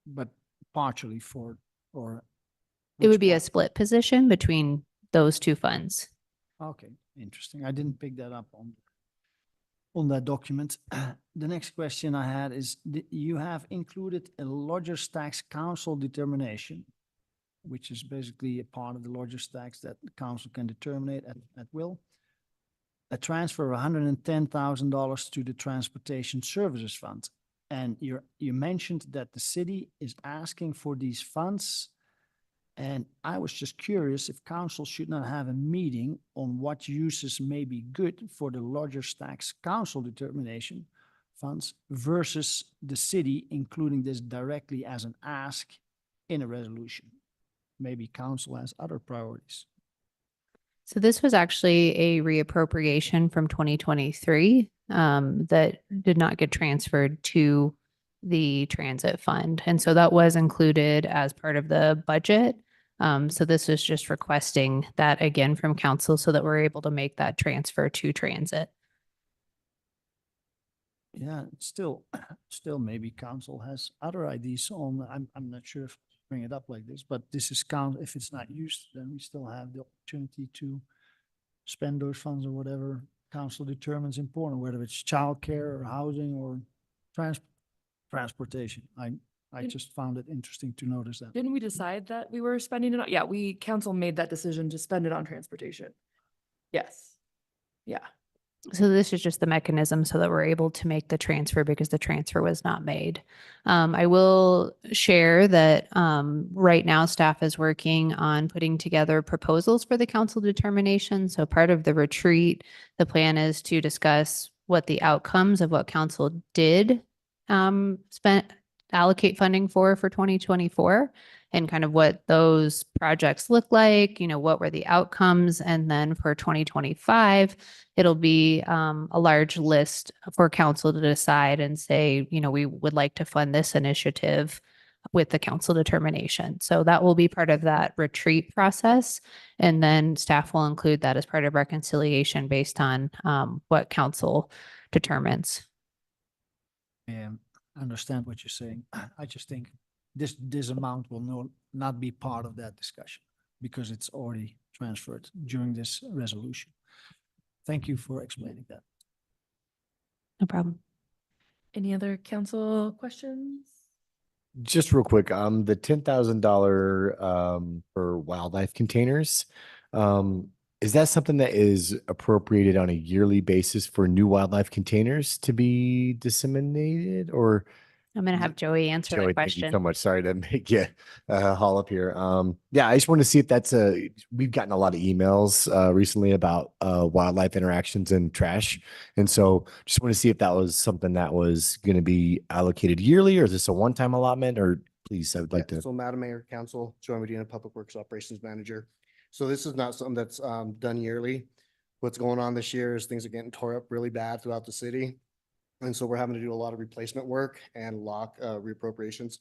but partially for, or. It which would be a part? split position between those two funds. Okay, interesting. I didn't pick that up on that document. The next question I had is, you have included a lodger's tax council determination, which is basically a part of the lodger's tax that the council can determine at will. A transfer of $110,000 to the Transportation Services Fund. And you mentioned that the city is asking for these funds. And I was just curious if council should not have a meeting on what uses may be good for the lodger's tax council determination funds versus the city including this directly as an ask in a resolution. Maybe council has other priorities. So this was actually a reappropriation from 2023 that did not get transferred to the transit fund. And so that was included as part of the budget. So this is just requesting that again from council so that we're able to make that transfer to transit. Yeah, still maybe council has other ideas on, I'm not sure if to bring it up like this, but this is if it's not used, then we still have the opportunity to spend those funds or whatever council determines important, whether it's childcare or housing or transportation. I just found it interesting to notice that. Didn't we decide that we were spending it on? Yeah, council made that decision to spend it on transportation. Yes. Yeah. So this is just the mechanism so that we're able to make the transfer because the transfer was not made. I will share that right now staff is working on putting together proposals for the council determination. So part of the retreat, the plan is to discuss what the outcomes of what council did allocate funding for 2024 and kind of what those projects look like, what were the outcomes. And then for 2025, it'll be a large list for council to decide and say, we would like to fund this initiative with the council determination. So that will be part of that retreat process. And then staff will include that as part of reconciliation based on what council determines. I understand what you're saying. I just think this amount will not be part of that discussion because it's already transferred during this resolution. Thank you for explaining that. No problem. Any other council questions? Just real quick, the $10,000 for wildlife containers, is that something that is appropriated on a yearly basis for new wildlife containers to be disseminated, or? I'm going to have Joey answer Joey, the thank you question. so much. Sorry to make you haul up here. Yeah, I just want to see if we've gotten a lot of emails recently about wildlife interactions and trash. And so just want to see if that was something that was going to be allocated yearly, or is this a one-time allotment? Or please, I would like to. So Madam Mayor, Council, Joey Medina, Public Works Operations Manager. So this is not something that's done yearly. What's going on this year is things are getting tore up really bad throughout the city. And so we're having to do a lot of replacement work and lock reappropriations.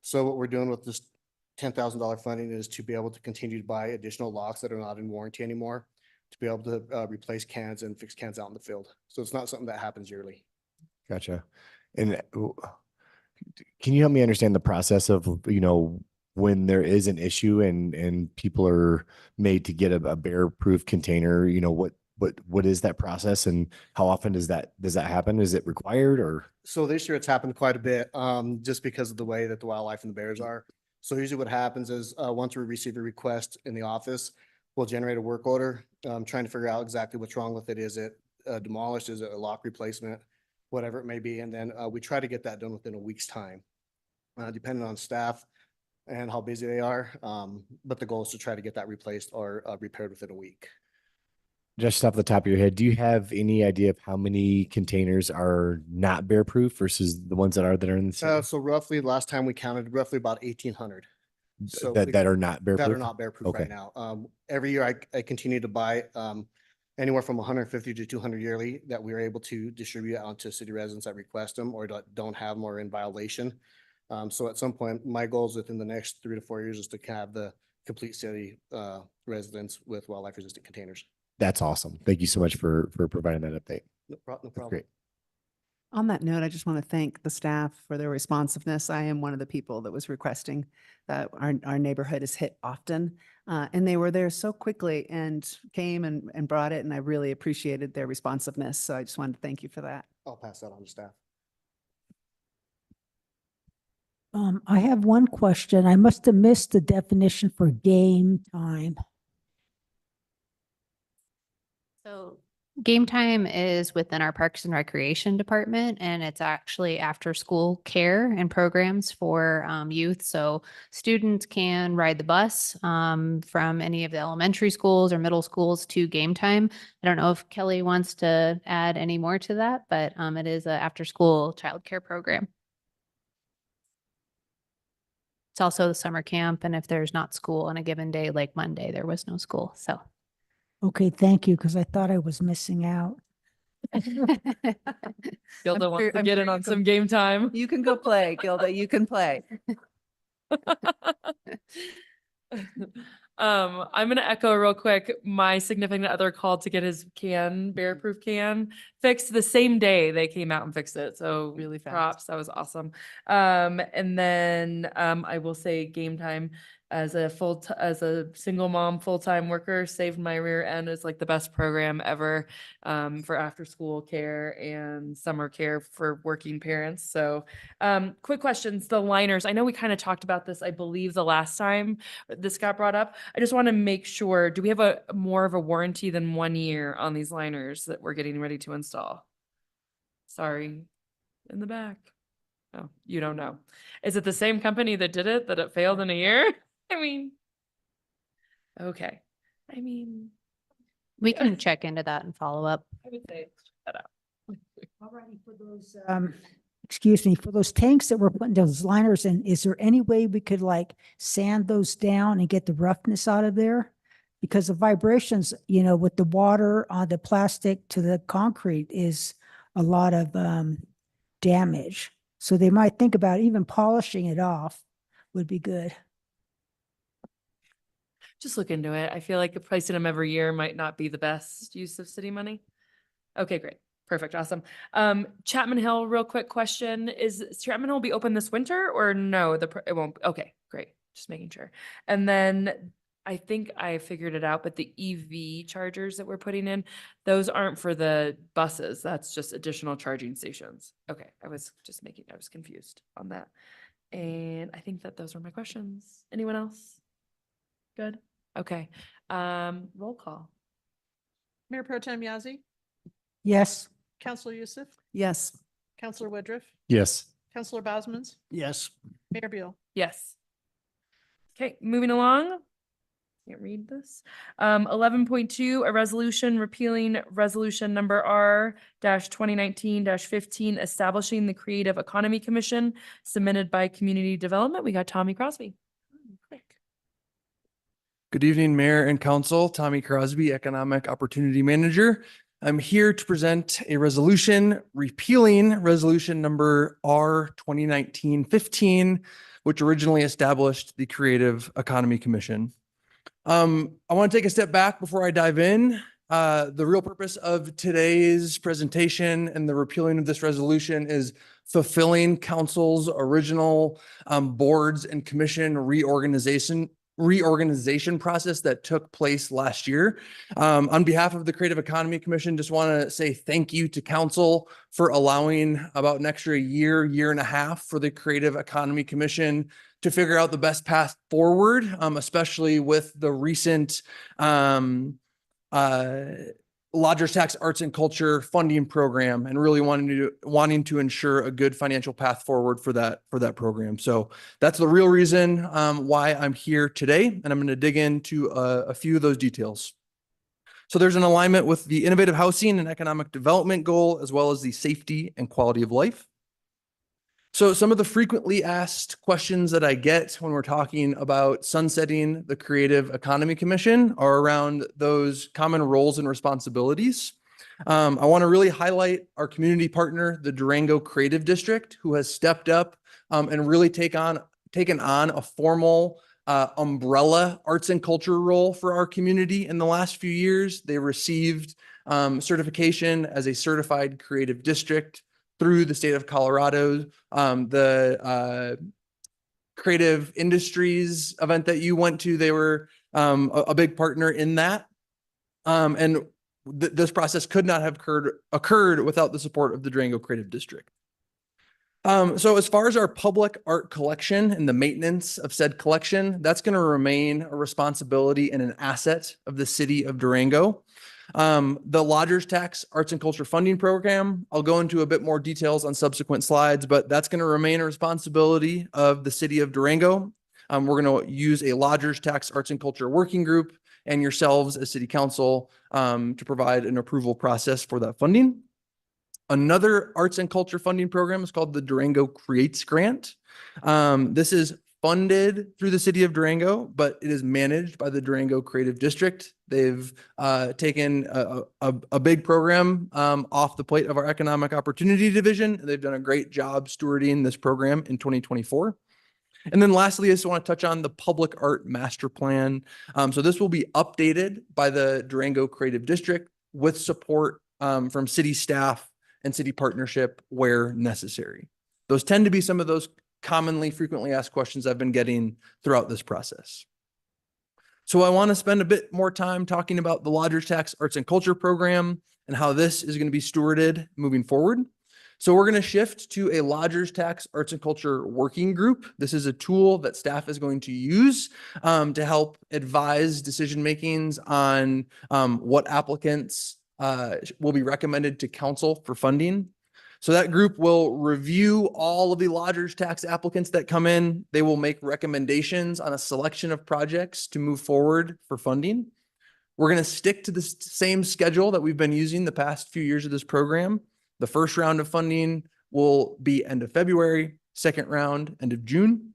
So what we're doing with this $10,000 funding is to be able to continue to buy additional locks that are not in warranty anymore, to be able to replace cans and fix cans out in the field. So it's not something that happens yearly. Gotcha. And can you help me understand the process of, when there is an issue and people are made to get a bear-proof container, what is that process and how often does that happen? Is it required or? So this year it's happened quite a bit, just because of the way that the wildlife and the bears are. So usually what happens is, once we receive a request in the office, we'll generate a work order, trying to figure out exactly what's wrong with it. Is it demolished? Is it a lock replacement? Whatever it may be. And then we try to get that done within a week's time, depending on staff and how busy they are. But the goal is to try to get that replaced or repaired within a week. Just off the top of your head, do you have any idea of how many containers are not bear proof versus the ones that are in the city? So roughly last time we counted roughly about 1,800. So that are not bear proof? That are not bear proof right now. Every year I continue to buy anywhere from 150 to 200 yearly that we are able to distribute out to city residents that request them or don't have them or in violation. So at some point, my goals within the next 3 to 4 years is to have the complete city residents with wildlife resistant containers. That's awesome. Thank you so much for providing that update. No problem. Great. On that note, I just want to thank the staff for their responsiveness. I am one of the people that was requesting that our neighborhood is hit often. And they were there so quickly and came and brought it, and I really appreciated their responsiveness. So I just wanted to thank you for that. I'll pass that on to staff. I have one question. I must have missed the definition for game time. So game time is within our Parks and Recreation Department, and it's actually after-school care and programs for youth. So students can ride the bus from any of the elementary schools or middle schools to game time. I don't know if Kelly wants to add any more to that, but it is an after-school childcare program. It's also the summer camp, and if there's not school on a given day, like Monday, there was no school, so. Okay, thank you, because I thought I was missing out. Gilda wants to get in on some game time. You can go play, Gilda. You can play. I'm gonna echo real quick. My significant other called to get his bear-proof can fixed the same day they came out and fixed it. So Really fast. props, that was awesome. And then I will say game time as a single mom, full-time worker, saved my rear end. Is like the best program ever for after-school care and summer care for working parents. So quick questions, the liners. I know we kind of talked about this, I believe, the last time this got brought up. I just want to make sure, do we have a more of a warranty than 1 year on these liners that we're getting ready to install? Sorry, in the back. Oh, you don't know. Is it the same company that did it, that it failed in a year? I mean, okay. I mean, We can check into that and follow up. I would say check that out. Alrighty, for those, excuse me, for those tanks that we're putting those liners in, is there any way we could like sand those down and get the roughness out of there? Because the vibrations, you know, with the water on the plastic to the concrete is a lot of damage. So they might think about even polishing it off would be good. Just look into it. I feel like replacing them every year might not be the best use of city money. Okay, great. Perfect. Awesome. Chapman Hill, real quick question. Is Chapman Hill be open this winter or no? It won't. Okay, great. Just making sure. And then I think I figured it out, but the EV chargers that we're putting in, those aren't for the buses. That's just additional charging stations. Okay. I was confused on that. And I think that those were my questions. Anyone else? Good. Okay. Roll call. Mayor Pro Tem Yazzie, Yes. Counselor Youssef, Yes. Counselor Woodruff, Yes. Counselor Bosman's, Yes. Mayor Beal. Yes. Okay, moving along. Can't read this. 11.2, a resolution repealing resolution number R-2019-15, establishing the Creative Economy Commission, submitted by Community Development. We got Tommy Crosby. Quick. Good evening, Mayor and Council. Tommy Crosby, Economic Opportunity Manager. I'm here to present a resolution repealing resolution number R 2019-15, which originally established the Creative Economy Commission. I want to take a step back before I dive in. The real purpose of today's presentation and the repealing of this resolution is fulfilling council's original boards and commission reorganization process that took place last year. On behalf of the Creative Economy Commission, just want to say thank you to council for allowing about an extra year and a half for the Creative Economy Commission to figure out the best path forward, especially with the recent Lodgers Tax Arts and Culture funding program, and really wanting to ensure a good financial path forward for that program. So that's the real reason why I'm here today, and I'm going to dig into a few of those details. So there's an alignment with the innovative housing and economic development goal, as well as the safety and quality of life. So some of the frequently asked questions that I get when we're talking about sunsetting the Creative Economy Commission are around those common roles and responsibilities. I want to really highlight our community partner, the Durango Creative District, who has stepped up and really taken on a formal umbrella arts and culture role for our community in the last few years. They received certification as a certified creative district through the state of Colorado. The creative industries event that you went to, they were a big partner in that. And this process could not have occurred without the support of the Durango Creative District. So as far as our public art collection and the maintenance of said collection, that's going to remain a responsibility and an asset of the city of Durango. The Lodgers Tax Arts and Culture Funding Program, I'll go into a bit more details on subsequent slides, but that's going to remain a responsibility of the city of Durango. We're going to use a Lodgers Tax Arts and Culture Working Group and yourselves as city council to provide an approval process for that funding. Another arts and culture funding program is called the Durango Creates Grant. This is funded through the city of Durango, but it is managed by the Durango Creative District. They've taken a big program off the plate of our Economic Opportunity Division. They've done a great job stewarding this program in 2024. And then lastly, I just want to touch on the Public Art Master Plan. So this will be updated by the Durango Creative District with support from city staff and city partnership where necessary. Those tend to be some of those commonly frequently asked questions I've been getting throughout this process. So I want to spend a bit more time talking about the Lodgers Tax Arts and Culture Program and how this is going to be stewarded moving forward. So we're going to shift to a Lodgers Tax Arts and Culture Working Group. This is a tool that staff is going to use to help advise decision makings on what applicants will be recommended to council for funding. So that group will review all of the Lodgers tax applicants that come in. They will make recommendations on a selection of projects to move forward for funding. We're going to stick to the same schedule that we've been using the past few years of this program. The first round of funding will be end of February, second round, end of June.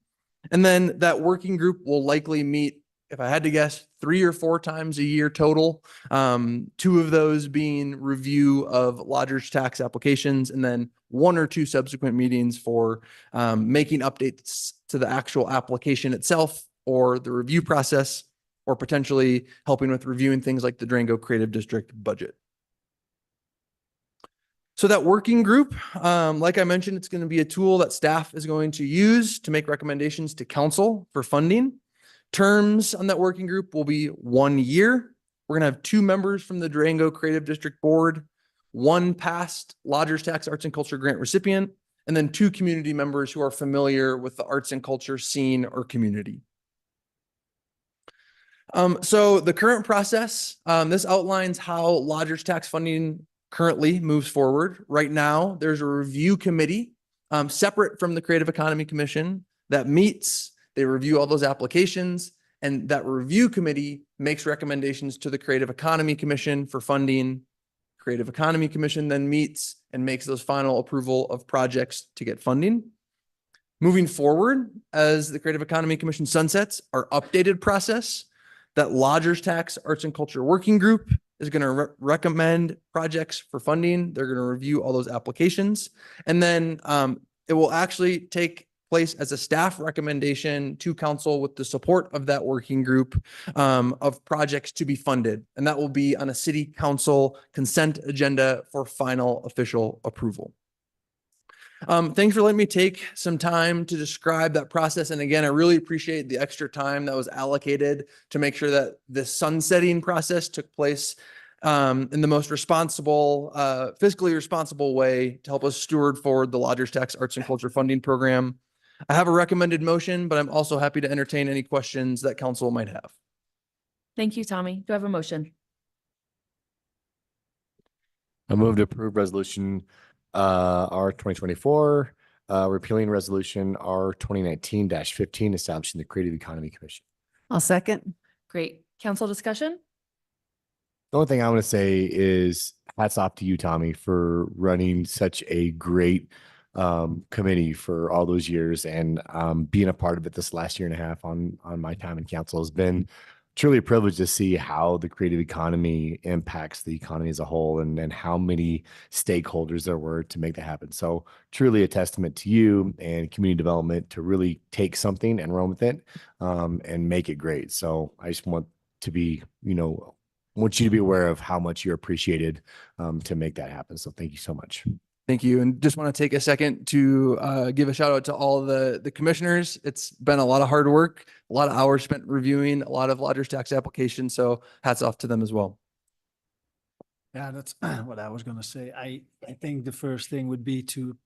And then that working group will likely meet, if I had to guess, 3 or 4 times a year total. 2 of those being review of Lodgers tax applications, and then 1 or 2 subsequent meetings for making updates to the actual application itself or the review process, or potentially helping with reviewing things like the Durango Creative District budget. So that working group, like I mentioned, it's going to be a tool that staff is going to use to make recommendations to council for funding. Terms on that working group will be 1 year. We're going to have 2 members from the Durango Creative District Board, 1 past Lodgers Tax Arts and Culture Grant recipient, and then 2 community members who are familiar with the arts and culture scene or community. So the current process, this outlines how Lodgers tax funding currently moves forward. Right now, there's a review committee separate from the Creative Economy Commission that meets. They review all those applications, and that review committee makes recommendations to the Creative Economy Commission for funding. Creative Economy Commission then meets and makes those final approval of projects to get funding. Moving forward, as the Creative Economy Commission sunsets, our updated process, that Lodgers Tax Arts and Culture Working Group is going to recommend projects for funding. They're going to review all those applications, and then it will actually take place as a staff recommendation to council with the support of that working group of projects to be funded. And that will be on a city council consent agenda for final official approval. Thanks for letting me take some time to describe that process. And again, I really appreciate the extra time that was allocated to make sure that this sunsetting process took place in the most responsible, fiscally responsible way to help us steward forward the Lodgers Tax Arts and Culture Funding Program. I have a recommended motion, but I'm also happy to entertain any questions that council might have. Thank you, Tommy. Do I have a motion? I move to approve resolution R 2024, repealing resolution R 2019-15, establishing the Creative Economy Commission. I'll second. Great. Council discussion? The only thing I want to say is hats off to you, Tommy, for running such a great committee for all those years, and being a part of it this last year and a half on my time in council has been truly a privilege to see how the creative economy impacts the economy as a whole and how many stakeholders there were to make that happen. So truly a testament to you and community development to really take something and run with it and make it great. So I just want to be, want you to be aware of how much you're appreciated to make that happen. So thank you so much. Thank you. And just want to take a second to give a shout out to all the commissioners. It's been a lot of hard work, a lot of hours spent reviewing a lot of lodgers tax applications. So hats off to them as well. Yeah, that's what I was going to say. I think the first thing would be to,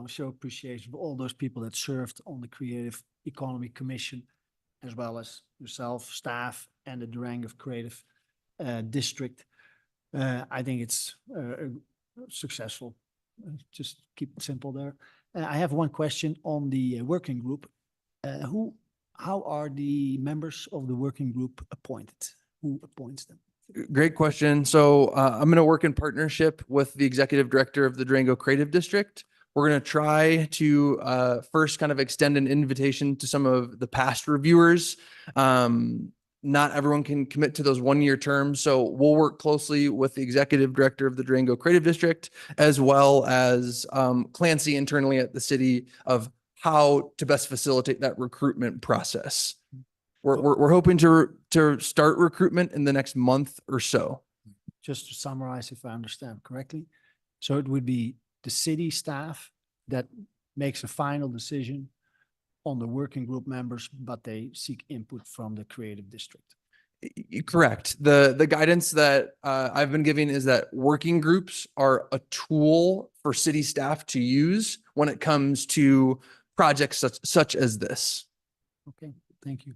show appreciation for all those people that served on the Creative Economy Commission, as well as yourself, staff, and the Durango Creative District. I think it's successful. Just keep it simple there. I have one question on the working group. How are the members of the working group appointed? Who appoints them? Great question. So I'm going to work in partnership with the executive director of the Durango Creative District. We're going to try to first kind of extend an invitation to some of the past reviewers. Not everyone can commit to those 1-year terms. So we'll work closely with the executive director of the Durango Creative District, as well as Clancy internally at the city of how to best facilitate that recruitment process. We're hoping to start recruitment in the next month or so. Just to summarize, if I understand correctly, so it would be the city staff that makes a final decision on the working group members, but they seek input from the creative district. Correct. The guidance that I've been giving is that working groups are a tool for city staff to use when it comes to projects such as this. Okay, thank you.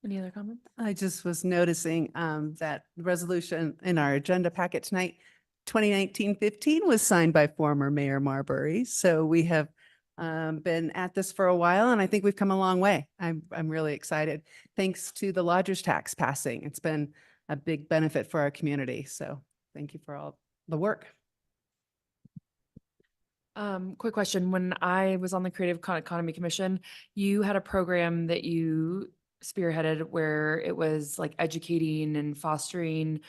Any other comments? I just was noticing that the resolution in our agenda packet tonight, 2019-15 was signed by former Mayor Marbury. So we have been at this for a while, and I think we've come a long way. I'm really excited. Thanks to the lodgers tax passing. It's been a big benefit for our community. So thank you for all the work. Quick question. When I was on the Creative Economy Commission, you had a program that you spearheaded where it was like educating and fostering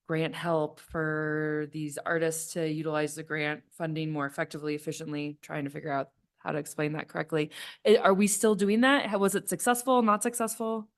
grant help for these artists to utilize the grant funding more effectively, efficiently, trying to figure out how to explain that correctly. Are we still doing that? How was it successful, not successful?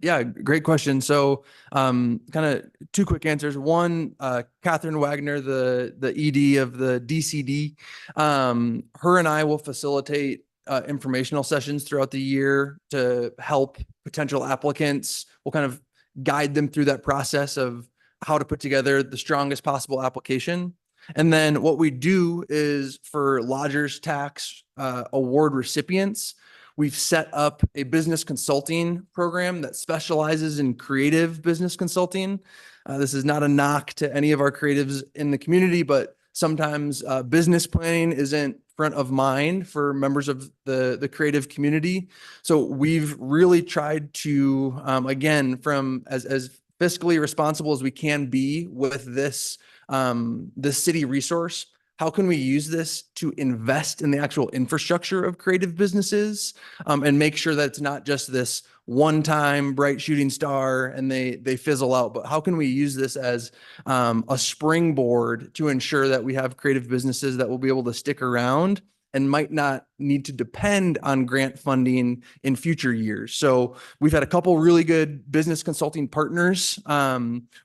Yeah, great question. So kind of two quick answers. One, Catherine Wagner, the ED of the DCD, her and I will facilitate informational sessions throughout the year to help potential applicants. We'll kind of guide them through that process of how to put together the strongest possible application. And then what we do is for lodgers tax award recipients, we've set up a business consulting program that specializes in creative business consulting. This is not a knock to any of our creatives in the community, but sometimes business planning isn't front of mind for members of the creative community. So we've really tried to, again, from as fiscally responsible as we can be with this city resource, how can we use this to invest in the actual infrastructure of creative businesses and make sure that it's not just this one-time bright shooting star and they fizzle out, but how can we use this as a springboard to ensure that we have creative businesses that will be able to stick around and might not need to depend on grant funding in future years. So we've had a couple really good business consulting partners.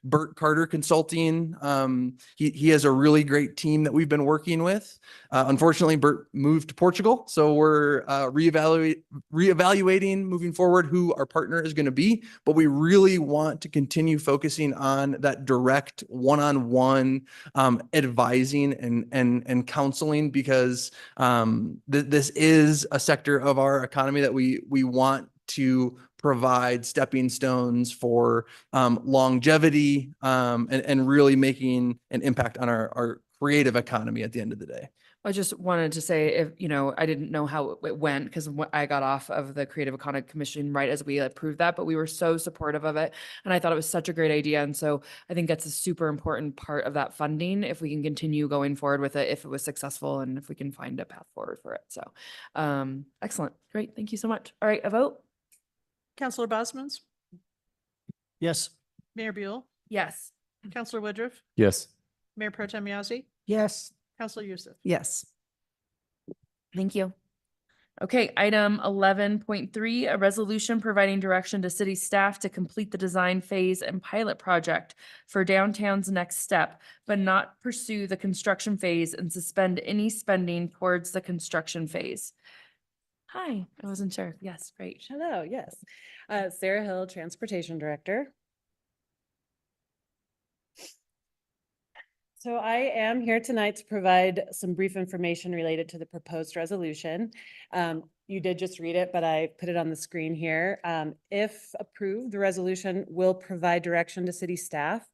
Bert Carter Consulting, he has a really great team that we've been working with. Unfortunately, Bert moved to Portugal, so we're reevaluating moving forward who our partner is going to be. But we really want to continue focusing on that direct one-on-one advising and counseling, because this is a sector of our economy that we want to provide stepping stones for longevity and really making an impact on our creative economy at the end of the day. I just wanted to say, if I didn't know how it went because I got off of the Creative Economy Commission right as we approved that, but we were so supportive of it. And I thought it was such a great idea. And so I think that's a super important part of that funding if we can continue going forward with it, if it was successful and if we can find a path forward for it. So excellent. Great. Thank you so much. All right, a vote. Counselor Bosman's, Yes. Mayor Buell, Yes. Counselor Woodruff, Yes. Mayor Pro Tem Yazzie, Yes. Counselor Youssef. Yes. Thank you. Okay, item 11.3, a resolution providing direction to city staff to complete the design phase and pilot project for downtown's next step, but not pursue the construction phase and suspend any spending towards the construction phase. Hi, I wasn't sure. Yes, great. Hello, yes. Sarah Hill, Transportation Director. So I am here tonight to provide some brief information related to the proposed resolution. You did just read it, but I put it on the screen here. If approved, the resolution will provide direction to city staff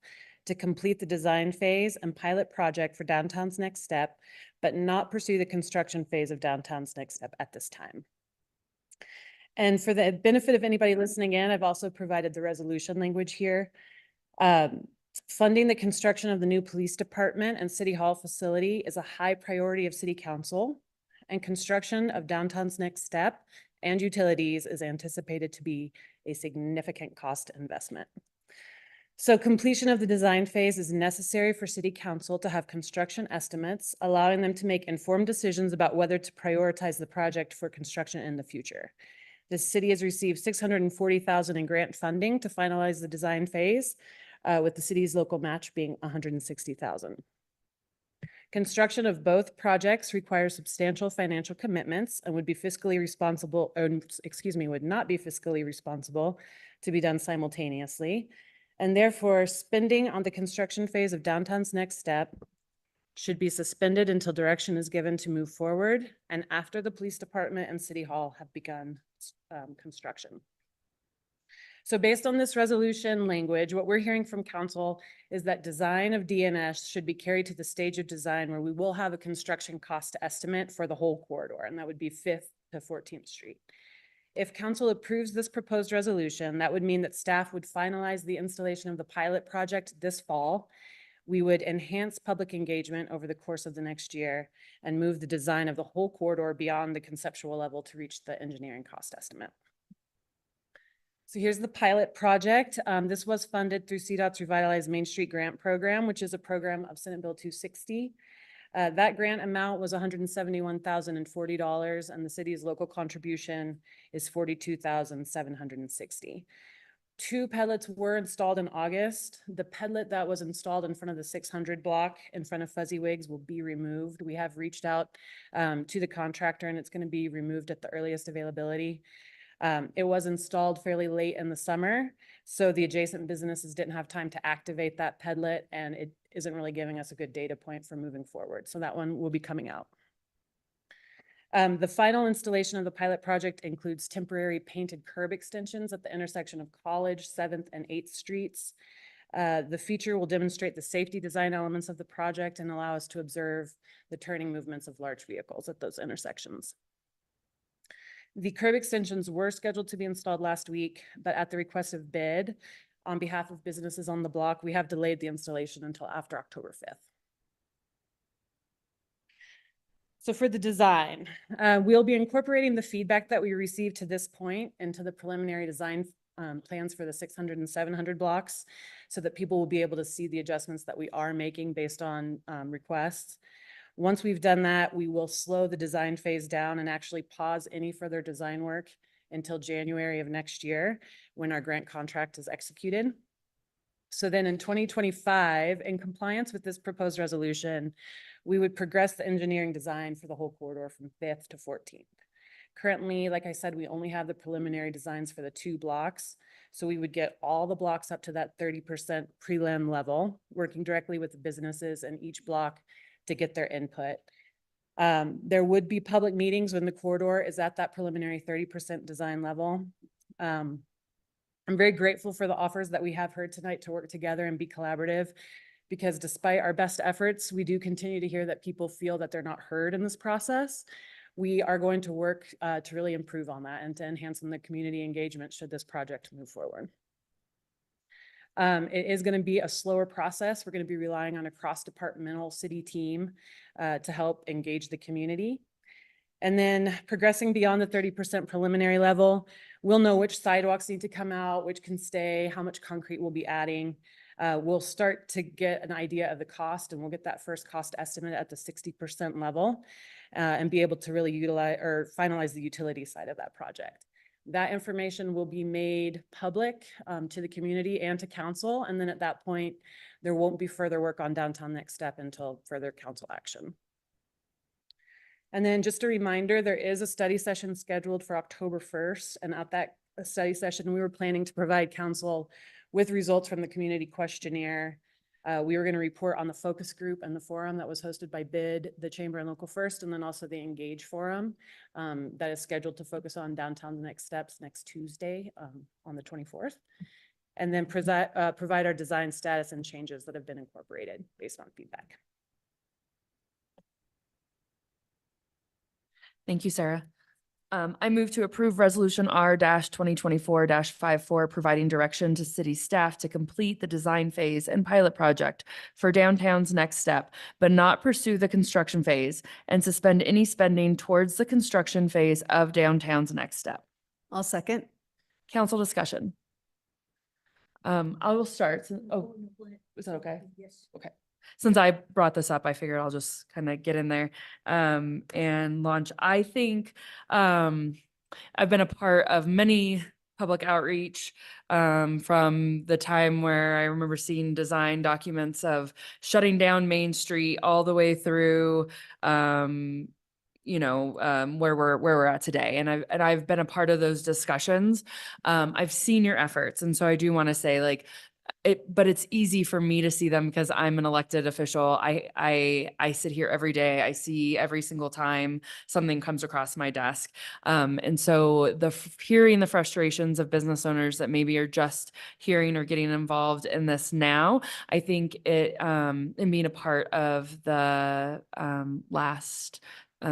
to complete the design phase and pilot project for downtown's next step, but not pursue the construction phase of downtown's next step at this time. And for the benefit of anybody listening in, I've also provided the resolution language here. Funding the construction of the new police department and city hall facility is a high priority of city council, and construction of downtown's next step and utilities is anticipated to be a significant cost investment. So completion of the design phase is necessary for city council to have construction estimates, allowing them to make informed decisions about whether to prioritize the project for construction in the future. The city has received $640,000 in grant funding to finalize the design phase, with the city's local match being $160,000. Construction of both projects requires substantial financial commitments and would be fiscally responsible, would not be fiscally responsible to be done simultaneously. And therefore, spending on the construction phase of downtown's next step should be suspended until direction is given to move forward and after the police department and city hall have begun construction. So based on this resolution language, what we're hearing from council is that design of DNS should be carried to the stage of design where we will have a construction cost estimate for the whole corridor, and that would be 5th to 14th Street. If council approves this proposed resolution, that would mean that staff would finalize the installation of the pilot project this fall. We would enhance public engagement over the course of the next year and move the design of the whole corridor beyond the conceptual level to reach the engineering cost estimate. So here's the pilot project. This was funded through CDOT's Revitalize Main Street Grant Program, which is a program of Senate Bill 260. That grant amount was $171,040, and the city's local contribution is $42,760. 2 pedlets were installed in August. The pedlet that was installed in front of the 600 block in front of Fuzzywigs will be removed. We have reached out to the contractor, and it's going to be removed at the earliest availability. It was installed fairly late in the summer, so the adjacent businesses didn't have time to activate that pedlet, and it isn't really giving us a good data point for moving forward. So that one will be coming out. The final installation of the pilot project includes temporary painted curb extensions at the intersection of College, 7th and 8th Streets. The feature will demonstrate the safety design elements of the project and allow us to observe the turning movements of large vehicles at those intersections. The curb extensions were scheduled to be installed last week, but at the request of BID, on behalf of businesses on the block, we have delayed the installation until after October 5th. So for the design, we'll be incorporating the feedback that we received to this point into the preliminary design plans for the 600 and 700 blocks so that people will be able to see the adjustments that we are making based on requests. Once we've done that, we will slow the design phase down and actually pause any further design work until January of next year when our grant contract is executed. So then in 2025, in compliance with this proposed resolution, we would progress the engineering design for the whole corridor from 5th to 14th. Currently, like I said, we only have the preliminary designs for the 2 blocks. So we would get all the blocks up to that 30% prelim level, working directly with the businesses in each block to get their input. There would be public meetings when the corridor is at that preliminary 30% design level. I'm very grateful for the offers that we have heard tonight to work together and be collaborative, because despite our best efforts, we do continue to hear that people feel that they're not heard in this process. We are going to work to really improve on that and to enhance the community engagement should this project move forward. It is going to be a slower process. We're going to be relying on a cross-departmental city team to help engage the community. And then progressing beyond the 30% preliminary level, We'll know which sidewalks need to come out, which can stay, how much concrete we'll be adding. We'll start to get an idea of the cost, and we'll get that first cost estimate at the 60% level and be able to really utilize or finalize the utility side of that project. That information will be made public to the community and to council. And then at that point, there won't be further work on Downtown Next Step until further council action. And then just a reminder, there is a study session scheduled for October 1st. And at that study session, we were planning to provide council with results from the community questionnaire. We were going to report on the focus group and the forum that was hosted by BID, the Chamber and Local First, and then also the Engage Forum that is scheduled to focus on Downtown Next Steps next Tuesday on the 24th. And then provide our design status and changes that have been incorporated based on feedback. Thank you, Sarah. I move to approve Resolution R-2024-54, providing direction to city staff to complete the design phase and pilot project for Downtown's Next Step, but not pursue the construction phase, and suspend any spending towards the construction phase of Downtown's Next Step. I'll second. Council discussion. I will start. Oh, is that okay? Yes. Okay. Since I brought this up, I figured I'll just kind of get in there and launch. I think I've been a part of many public outreach from the time where I remember seeing design documents of shutting down Main Street all the way through where we're at today. And I've been a part of those discussions. I've seen your efforts. And so I do want to say but it's easy for me to see them because I'm an elected official. I sit here every day. I see every single time something comes across my desk. And so hearing the frustrations of business owners that maybe are just hearing or getting involved in this now, I think and being a part of the last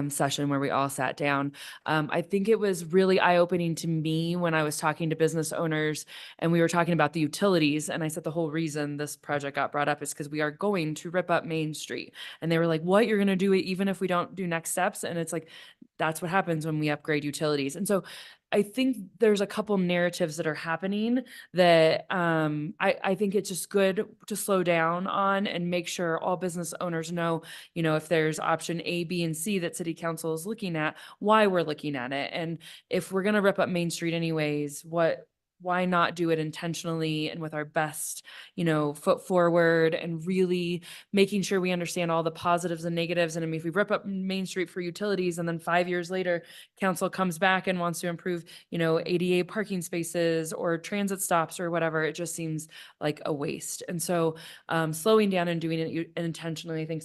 session where we all sat down. I think it was really eye-opening to me when I was talking to business owners and we were talking about the utilities. And I said the whole reason this project got brought up is because we are going to rip up Main Street. And they were like, what? You're going to do it even if we don't do next steps? And it's like, that's what happens when we upgrade utilities. And so I think there's a couple narratives that are happening that I think it's just good to slow down on and make sure all business owners know, if there's option A, B, and C that city council is looking at, why we're looking at it. And if we're going to rip up Main Street anyways, why not do it intentionally and with our best, foot forward and really making sure we understand all the positives and negatives. And I mean, if we rip up Main Street for utilities and then 5 years later, council comes back and wants to improve, ADA parking spaces or transit stops or whatever, it just seems like a waste. And so slowing down and doing it intentionally, I think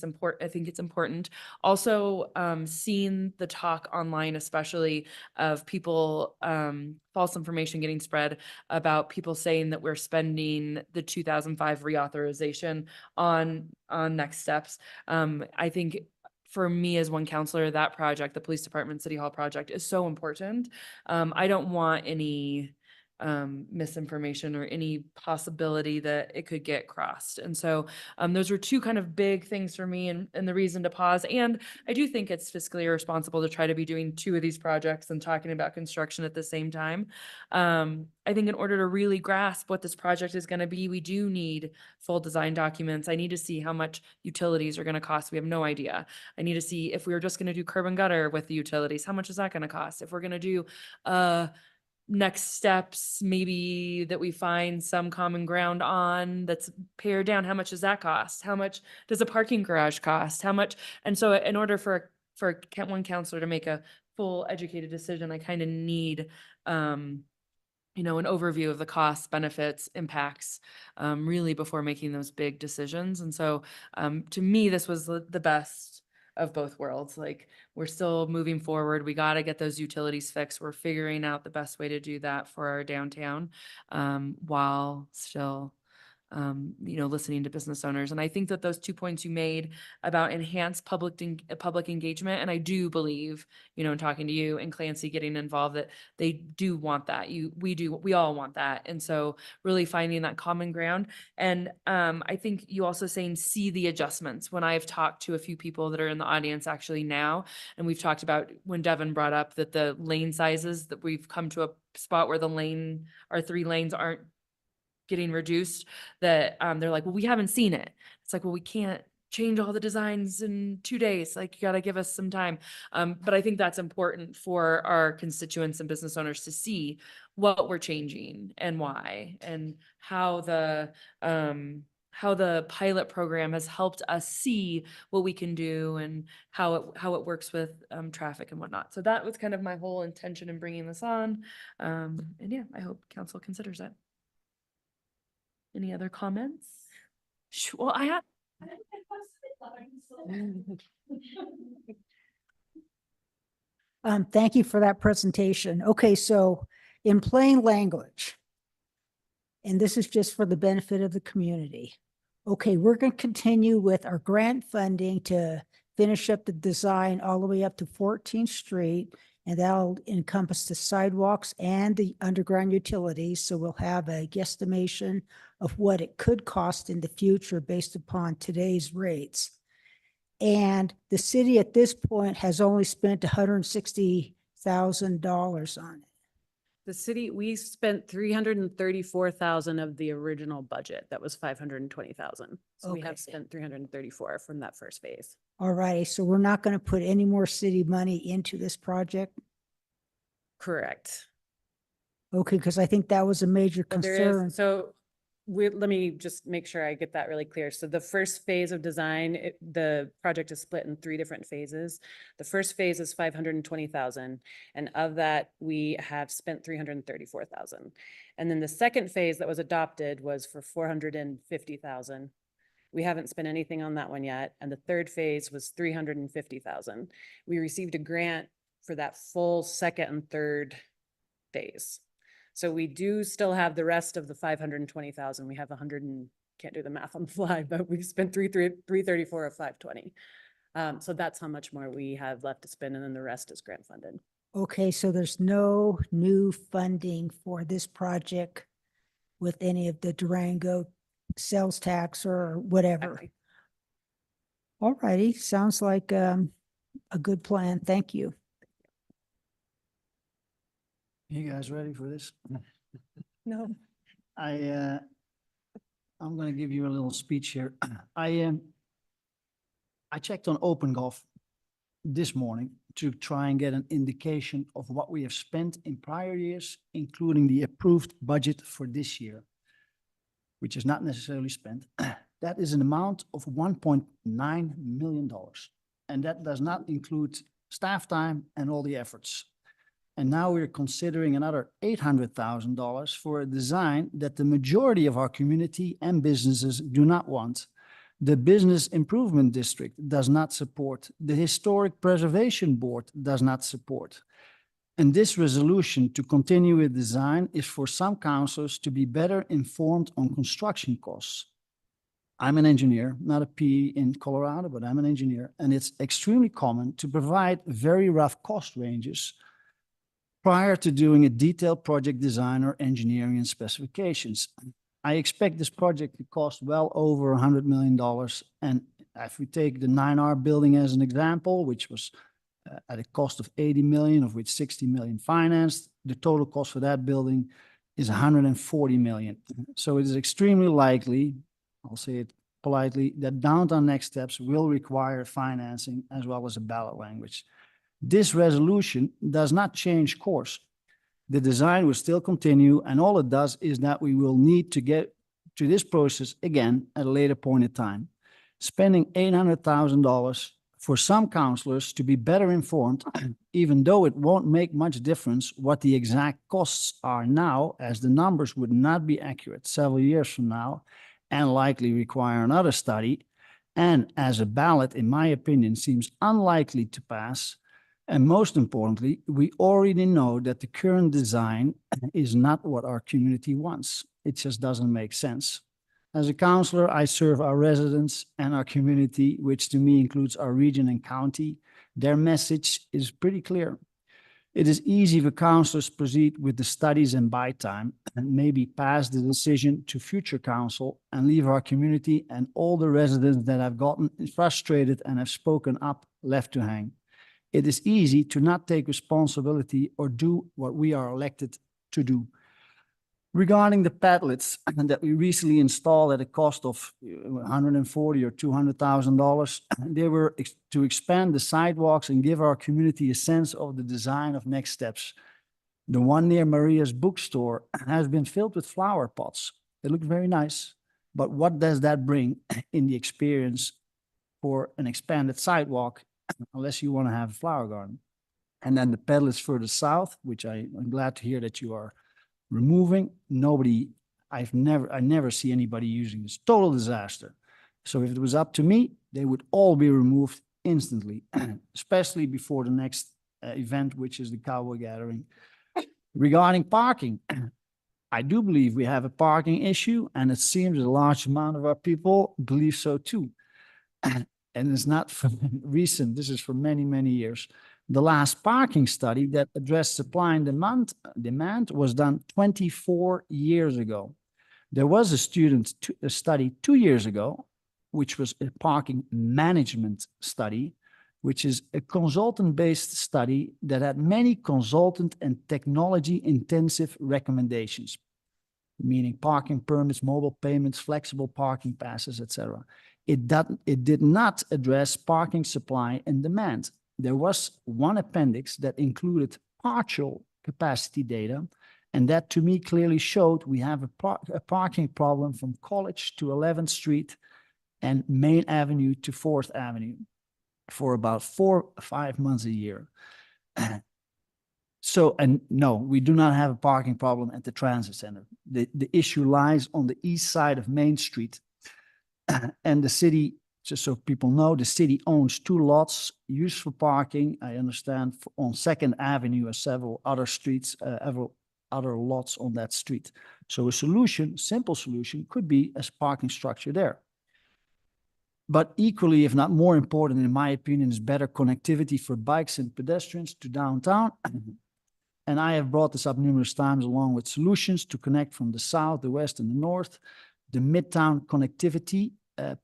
it's important. Also, seeing the talk online, especially of people, false information getting spread about people saying that we're spending the 2005 reauthorization on next steps. I think for me as one counselor, that project, the police department, city hall project, is so important. I don't want any misinformation or any possibility that it could get crossed. And so those were two kind of big things for me and the reason to pause. And I do think it's fiscally irresponsible to try to be doing two of these projects and talking about construction at the same time. I think in order to really grasp what this project is going to be, we do need full design documents. I need to see how much utilities are going to cost. We have no idea. I need to see if we were just going to do curb and gutter with the utilities, how much is that going to cost? If we're going to do next steps, maybe that we find some common ground on that's pared down, how much does that cost? How much does a parking garage cost? How much? And so in order for one counselor to make a full educated decision, I kind of need an overview of the costs, benefits, impacts, really before making those big decisions. And so to me, this was the best of both worlds. Like, we're still moving forward. We got to get those utilities fixed. We're figuring out the best way to do that for our downtown while still listening to business owners. And I think that those 2 points you made about enhanced public engagement, and I do believe, in talking to you and Clancy getting involved, that they do want that. We all want that. And so really finding that common ground. And I think you also saying see the adjustments. When I've talked to a few people that are in the audience actually now, and we've talked about when Devin brought up that the lane sizes, that we've come to a spot where our 3 lanes aren't getting reduced, that they're like, well, we haven't seen it. It's like, well, we can't change all the designs in 2 days. Like, you got to give us some time. But I think that's important for our constituents and business owners to see what we're changing and why, and how the pilot program has helped us see what we can do and how it works with traffic and whatnot. So that was kind of my whole intention in bringing this on. And yeah, I hope council considers it. Any other comments? Well, I have. Thank you for that presentation. Okay, so in plain language, and this is just for the benefit of the community. Okay, we're going to continue with our grant funding to finish up the design all the way up to 14th Street, and that'll encompass the sidewalks and the underground utilities. So we'll have a guesstimation of what it could cost in the future based upon today's rates. And the city at this point has only spent $160,000 on it. The city, we spent 334,000 of the original budget. That was 520,000. So we have Okay. spent 334 from that first phase. All righty, so we're not going to put any more city money into this project? Correct. Okay, because I think that was a major So there concern. is, so let me just make sure I get that really clear. So the first phase of design, the project is split in 3 different phases. The first phase is 520,000. And of that, we have spent 334,000. And then the second phase that was adopted was for 450,000. We haven't spent anything on that one yet. And the third phase was 350,000. We received a grant for that full second and third phase. So we do still have the rest of the 520,000. We have can't do the math on the fly, but we've spent 334 of 520. So that's how much more we have left to spend, and then the rest is grant funded. Okay, so there's no new funding for this project with any of the Durango sales tax or whatever. All righty, sounds like a good plan. Thank you. You guys ready for this? No. I'm going to give you a little speech here. I checked on OpenGov this morning to try and get an indication of what we have spent in prior years, including the approved budget for this year, which is not necessarily spent. That is an amount of $1.9 million. And that does not include staff time and all the efforts. And now we're considering another $800,000 for a design that the majority of our community and businesses do not want. The Business Improvement District does not support. The Historic Preservation Board does not support. And this resolution to continue with design is for some councilors to be better informed on construction costs. I'm an engineer, not a PE in Colorado, but I'm an engineer. And it's extremely common to provide very rough cost ranges prior to doing a detailed project design or engineering and specifications. I expect this project to cost well over $100 million. And if we take the 9R building as an example, which was at a cost of 80 million, of which 60 million financed, the total cost for that building is 140 million. So it is extremely likely, I'll say it politely, that downtown Next Steps will require financing as well as a ballot language. This resolution does not change course. The design will still continue, and all it does is that we will need to get to this process again at a later point in time. Spending $800,000 for some councilors to be better informed, even though it won't make much difference what the exact costs are now, as the numbers would not be accurate several years from now and likely require another study, and as a ballot, in my opinion, seems unlikely to pass. And most importantly, we already know that the current design is not what our community wants. It just doesn't make sense. As a counselor, I serve our residents and our community, which to me includes our region and county. Their message is pretty clear. It is easy for counselors proceed with the studies and buy time and maybe pass the decision to future council and leave our community and all the residents that have gotten frustrated and have spoken up left to hang. It is easy to not take responsibility or do what we are elected to do. Regarding the padlets that we recently installed at a cost of $140,000 or $200,000, they were to expand the sidewalks and give our community a sense of the design of next steps. The one near Maria's bookstore has been filled with flower pots. They look very nice, but what does that bring in the experience for an expanded sidewalk unless you want to have a flower garden? And then the padlets further south, which I'm glad to hear that you are removing. I never see anybody using this. Total disaster. So if it was up to me, they would all be removed instantly, especially before the next event, which is the cowboy gathering. Regarding parking, I do believe we have a parking issue, and it seems a large amount of our people believe so too. And it's not from recent, this is for many, many years. The last parking study that addressed supply and demand was done 24 years ago. There was a study 2 years ago, which was a parking management study, which is a consultant-based study that had many consultant and technology-intensive recommendations, meaning parking permits, mobile payments, flexible parking passes, etc. It did not address parking supply and demand. There was one appendix that included partial capacity data, and that to me clearly showed we have a parking problem from College to 11th Street and Main Avenue to 4th Avenue for about 4 or 5 months a year. So, and no, we do not have a parking problem at the transit center. The issue lies on the east side of Main Street, and the city, just so people know, the city owns 2 lots used for parking. I understand on 2nd Avenue and several other streets, other lots on that street. So a solution, simple solution, could be a parking structure there. But equally, if not more important, in my opinion, is better connectivity for bikes and pedestrians to downtown. And I have brought this up numerous times, along with solutions to connect from the south, the west, and the north. The Midtown Connectivity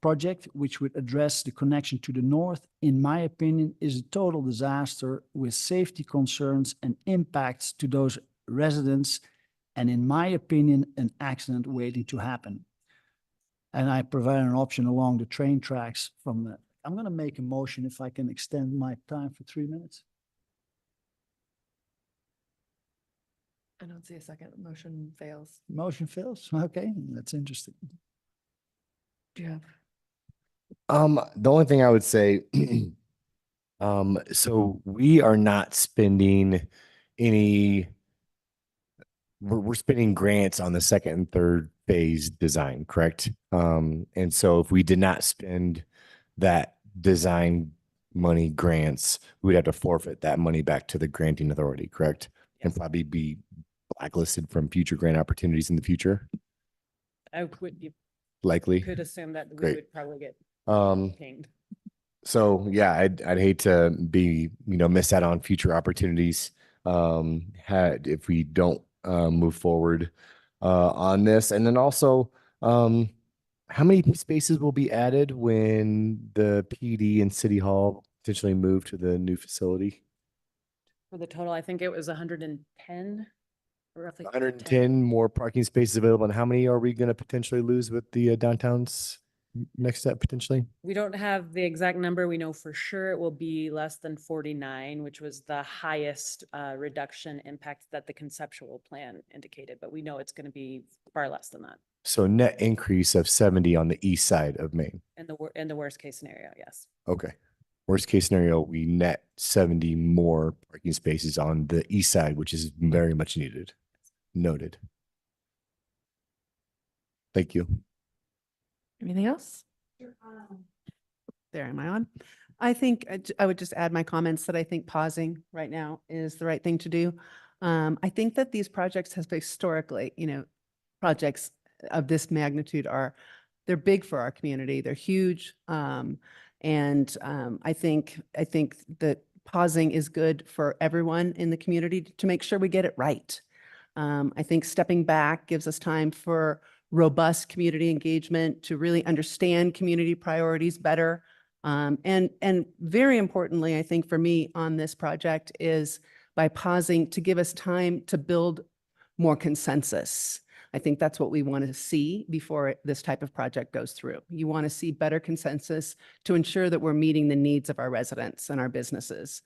project, which would address the connection to the north, in my opinion, is a total disaster with safety concerns and impacts to those residents, and in my opinion, an accident waiting to happen. And I provide an option along the train tracks from the, I'm going to make a motion if I can extend my time for 3 minutes. I don't see a second. Motion fails. Motion fails? Okay, that's interesting. Do you have? The only thing I would say, so we are not spending any, we're spending grants on the second and third phase design, correct? And so if we did not spend that design money grants, we'd have to forfeit that money back to the granting authority, correct? And probably be blacklisted from future grant opportunities in the future. I would, you Likely. could assume that we Great. would probably get pinged. So yeah, I'd hate to be, miss out on future opportunities if we don't move forward on this. And then also, how many spaces will be added when the PD and City Hall potentially move to the new facility? For the total, I think it was 110, roughly 110 more parking spaces available. And how many are we going to potentially lose with the downtown's next step potentially? We don't have the exact number. We know for sure it will be less than 49, which was the highest reduction impact that the conceptual plan indicated, but we know it's going to be far less than that. So net increase of 70 on the east side of Main. In the worst case scenario, yes. Okay. Worst case scenario, we net 70 more parking spaces on the east side, which is very much needed. Noted. Thank you. Anything else? There, am I on? I think I would just add my comments that I think pausing right now is the right thing to do. I think that these projects have historically, projects of this magnitude are they're big for our community. They're huge. I think that pausing is good for everyone in the community to make sure we get it right. I think stepping back gives us time for robust community engagement to really understand community priorities better. And very importantly, I think for me on this project is by pausing to give us time to build more consensus. I think that's what we want to see before this type of project goes through. You want to see better consensus to ensure that we're meeting the needs of our residents and our businesses.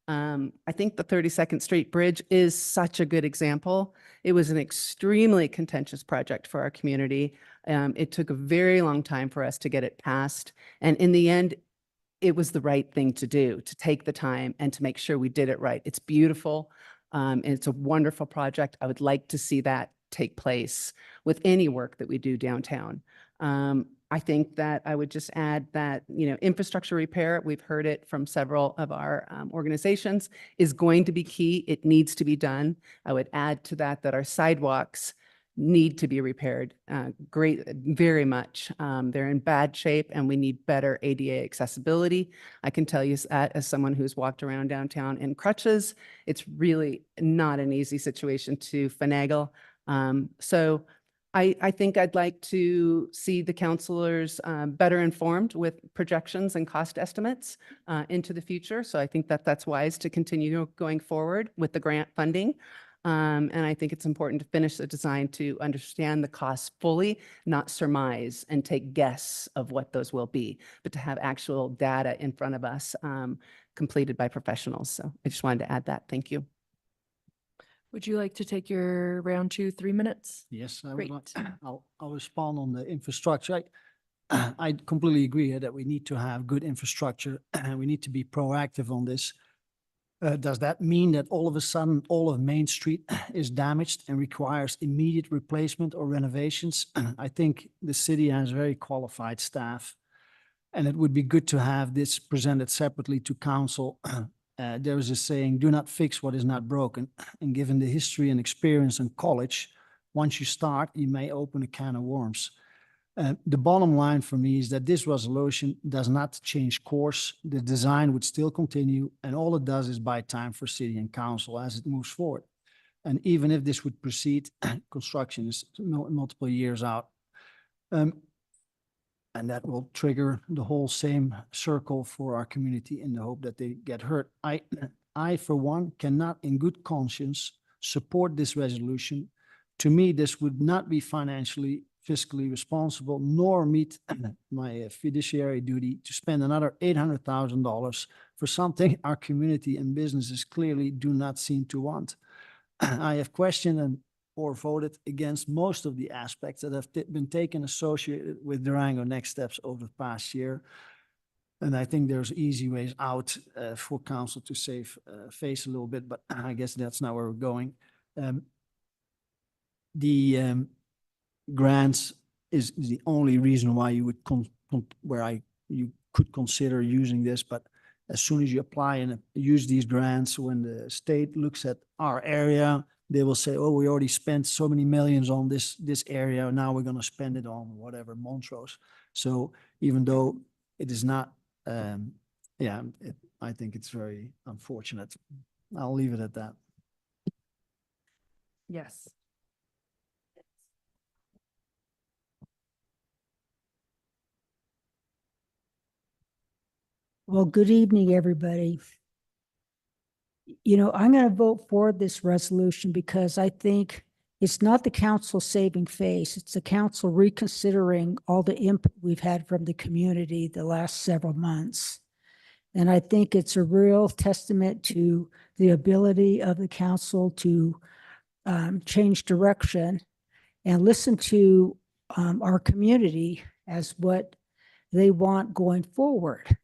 I think the 32nd Street Bridge is such a good example. It was an extremely contentious project for our community. It took a very long time for us to get it passed. And in the end, it was the right thing to do, to take the time and to make sure we did it right. It's beautiful. And it's a wonderful project. I would like to see that take place with any work that we do downtown. I think that I would just add that, infrastructure repair, we've heard it from several of our organizations, is going to be key. It needs to be done. I would add to that our sidewalks need to be repaired very much. They're in bad shape and we need better ADA accessibility. I can tell you as someone who's walked around downtown in crutches, it's really not an easy situation to finagle. So I think I'd like to see the counselors better informed with projections and cost estimates into the future. So I think that that's wise to continue going forward with the grant funding. And I think it's important to finish the design to understand the costs fully, not surmise and take guess of what those will be, but to have actual data in front of us completed by professionals. So I just wanted to add that. Thank you. Would you like to take your round 2, 3 minutes? Yes, I would Great. like, I'll respond on the infrastructure. I completely agree that we need to have good infrastructure and we need to be proactive on this. Does that mean that all of a sudden all of Main Street is damaged and requires immediate replacement or renovations? I think the city has very qualified staff and it would be good to have this presented separately to council. There is a saying, do not fix what is not broken. And given the history and experience in college, once you start, you may open a can of worms. The bottom line for me is that this resolution does not change course. The design would still continue, and all it does is buy time for city and council as it moves forward. And even if this would proceed, construction is multiple years out. And that will trigger the whole same circle for our community in the hope that they get hurt. I, for one, cannot in good conscience support this resolution. To me, this would not be fiscally responsible, nor meet my fiduciary duty to spend another $800,000 for something our community and businesses clearly do not seem to want. I have questioned or voted against most of the aspects that have been taken associated with Durango Next Steps over the past year. And I think there's easy ways out for council to save face a little bit, but I guess that's not where we're going. The grants is the only reason why you would you could consider using this, but as soon as you apply and use these grants, when the state looks at our area, they will say, oh, we already spent so many millions on this area. Now we're going to spend it on whatever, Montrose. So even though it is not, I think it's very unfortunate. I'll leave it at that. Yes. Well, good evening, everybody. I'm going to vote for this resolution because I think it's not the council saving face. It's the council reconsidering all the input we've had from the community the last several months. And I think it's a real testament to the ability of the council to change direction and listen to our community as what they want going forward.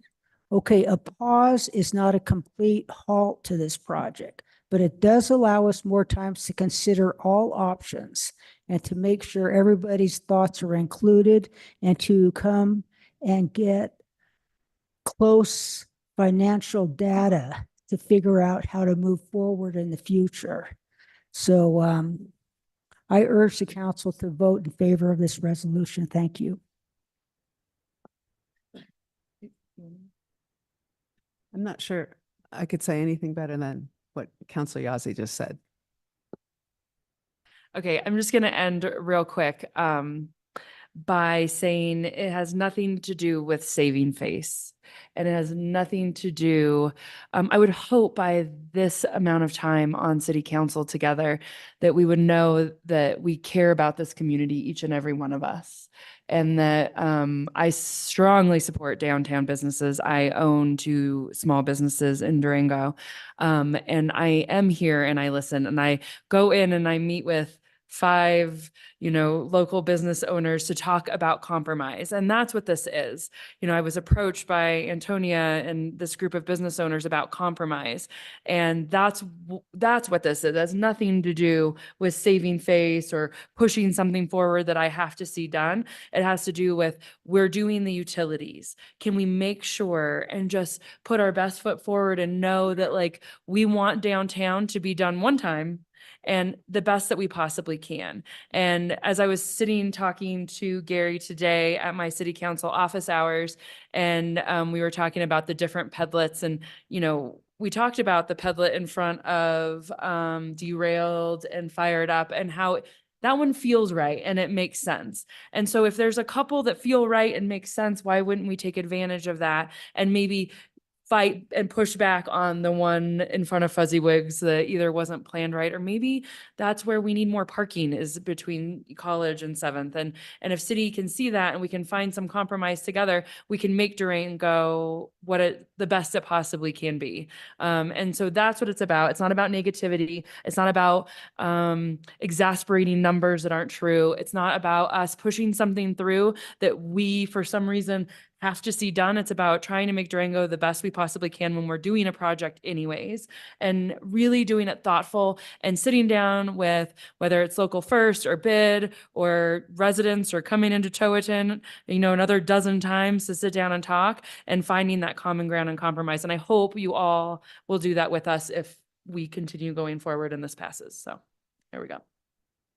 Okay, a pause is not a complete halt to this project, but it does allow us more time to consider all options and to make sure everybody's thoughts are included and to come and get close financial data to figure out how to move forward in the future. So I urge the council to vote in favor of this resolution. Thank you. I'm not sure I could say anything better than what Council Yazzie just said. Okay, I'm just gonna end real quick by saying it has nothing to do with saving face. And it has nothing to do, I would hope by this amount of time on city council together that we would know that we care about this community, each and every one of us. And that I strongly support downtown businesses. I own 2 small businesses in Durango. And I am here and I listen and I go in and I meet with 5, local business owners to talk about compromise. And that's what this is. I was approached by Antonia and this group of business owners about compromise. And that's what this is. It has nothing to do with saving face or pushing something forward that I have to see done. It has to do with we're doing the utilities. Can we make sure and just put our best foot forward and know that we want downtown to be done one time and the best that we possibly can. And as I was sitting talking to Gary today at my city council office hours, and we were talking about the different pedlets, and we talked about the pedlet in front of Derailed and Fired Up and how that one feels right and it makes sense. And so if there's a couple that feel right and make sense, why wouldn't we take advantage of that and maybe fight and push back on the one in front of Fuzzywigs that either wasn't planned right, or maybe that's where we need more parking is between College and 7th. And if city can see that and we can find some compromise together, we can make Durango the best it possibly can be. And so that's what it's about. It's not about negativity. It's not about exasperating numbers that aren't true. It's not about us pushing something through that we, for some reason, have to see done. It's about trying to make Durango the best we possibly can when we're doing a project anyways, and really doing it thoughtful and sitting down with whether it's Local First or BID or residents or coming into Towatin, another dozen times to sit down and talk and finding that common ground and compromise. And I hope you all will do that with us if we continue going forward and this passes. So there we go.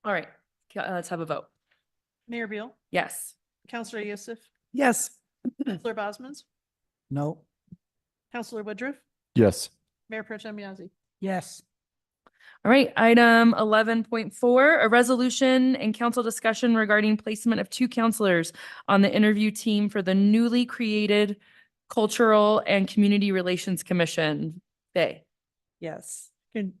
All right, let's have a vote. Mayor Beal, Yes. Counselor Youssef, Yes. Counselor Bosman's, No. Counselor Woodruff, Yes. Mayor Pro Tem Yazzie. Yes. All right, item 11.4, a resolution and council discussion regarding placement of 2 counselors on the interview team for the newly created Cultural and Community Relations Commission. Faye. Yes.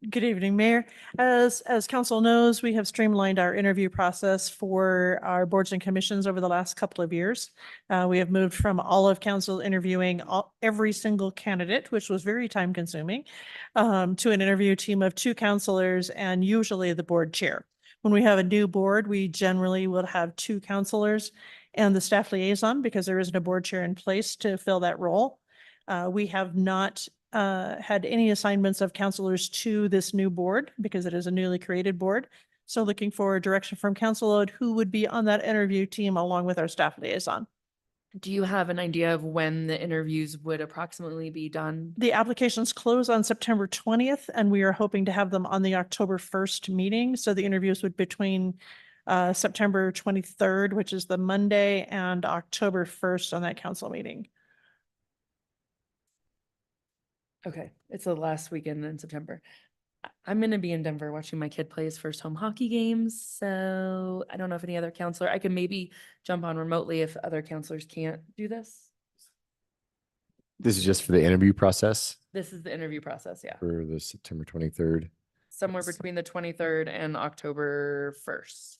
Good evening, Mayor. As council knows, we have streamlined our interview process for our boards and commissions over the last couple of years. We have moved from all of council interviewing every single candidate, which was very time consuming, to an interview team of 2 counselors and usually the board chair. When we have a new board, we generally will have 2 counselors and the staff liaison because there isn't a board chair in place to fill that role. We have not had any assignments of counselors to this new board because it is a newly created board. So looking for direction from Council who would be on that interview team along with our staff liaison. Do you have an idea of when the interviews would approximately be done? The applications close on September 20th, and we are hoping to have them on the October 1st meeting. So the interviews would between September 23rd, which is the Monday, and October 1st on that council meeting. Okay, it's the last weekend in September. I'm going to be in Denver watching my kid play his first home hockey games. So I don't know if any other counselor, I can maybe jump on remotely if other counselors can't do this. This is just for the interview process This is the interview process, yeah. for the September 23rd. Somewhere between the 23rd and October 1st.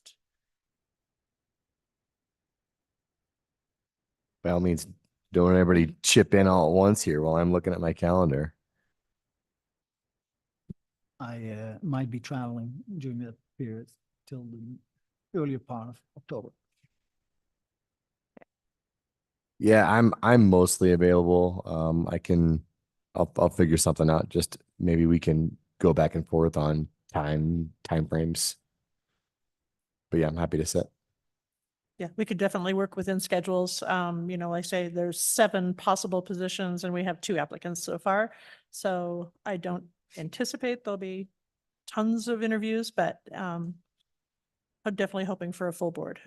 By all means, don't everybody chip in all at once here while I'm looking at my calendar. I might be traveling during that period till the earlier part of October. Yeah, I'm mostly available. I'll figure something out. Just maybe we can go back and forth on time frames. But yeah, I'm happy to sit. Yeah, we could definitely work within schedules. Like I say, there's 7 possible positions and we have 2 applicants so far. So I don't anticipate there'll be tons of interviews, but I'm definitely hoping for a full board.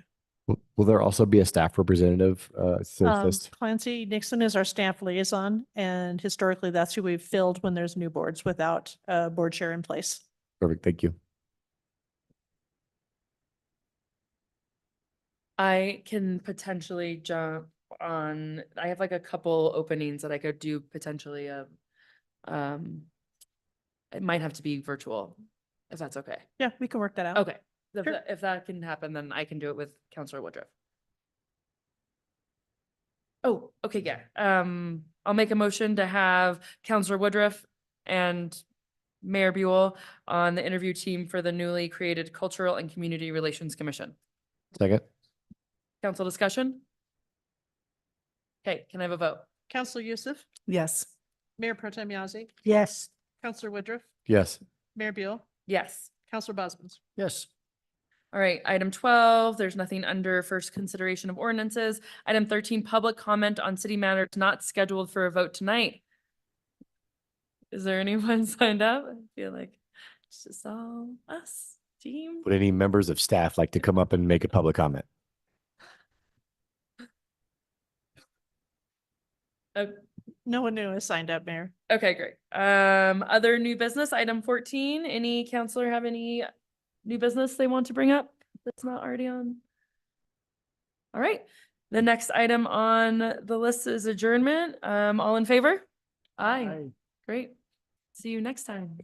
Will there also be a staff representative to assist? Clancy Nixon is our staff liaison, and historically, that's who we've filled when there's new boards without a board chair in place. Perfect, thank you. I can potentially jump on, I have like a couple openings that I could do potentially it might have to be virtual, if that's okay. Yeah, we can work that out. Okay, if Sure. if that can happen, then I can do it with Counselor Woodruff. Oh, okay, yeah. I'll make a motion to have Counselor Woodruff and Mayor Buell on the interview team for the newly created Cultural and Community Relations Commission. Second? Council discussion? Okay, can I have a vote? Counselor Youssef, Yes. Mayor Pro Tem Yazzie, Yes. Counselor Woodruff, Yes. Mayor Buell, Yes. Counselor Bosman's. Yes. All right, item 12, there's nothing under first consideration of ordinances. Item 13, public comment on city matters not scheduled for a vote tonight. Is there anyone signed up? I feel like it's just all us, team. Would any members of staff like to come up and make a public comment? No one new has signed up, Mayor. Okay, great. Other new business, item 14, any counselor have any new business they want to bring up that's not already on? All right, the next item on the list is adjournment. All in favor? Aye. Great. See you next time.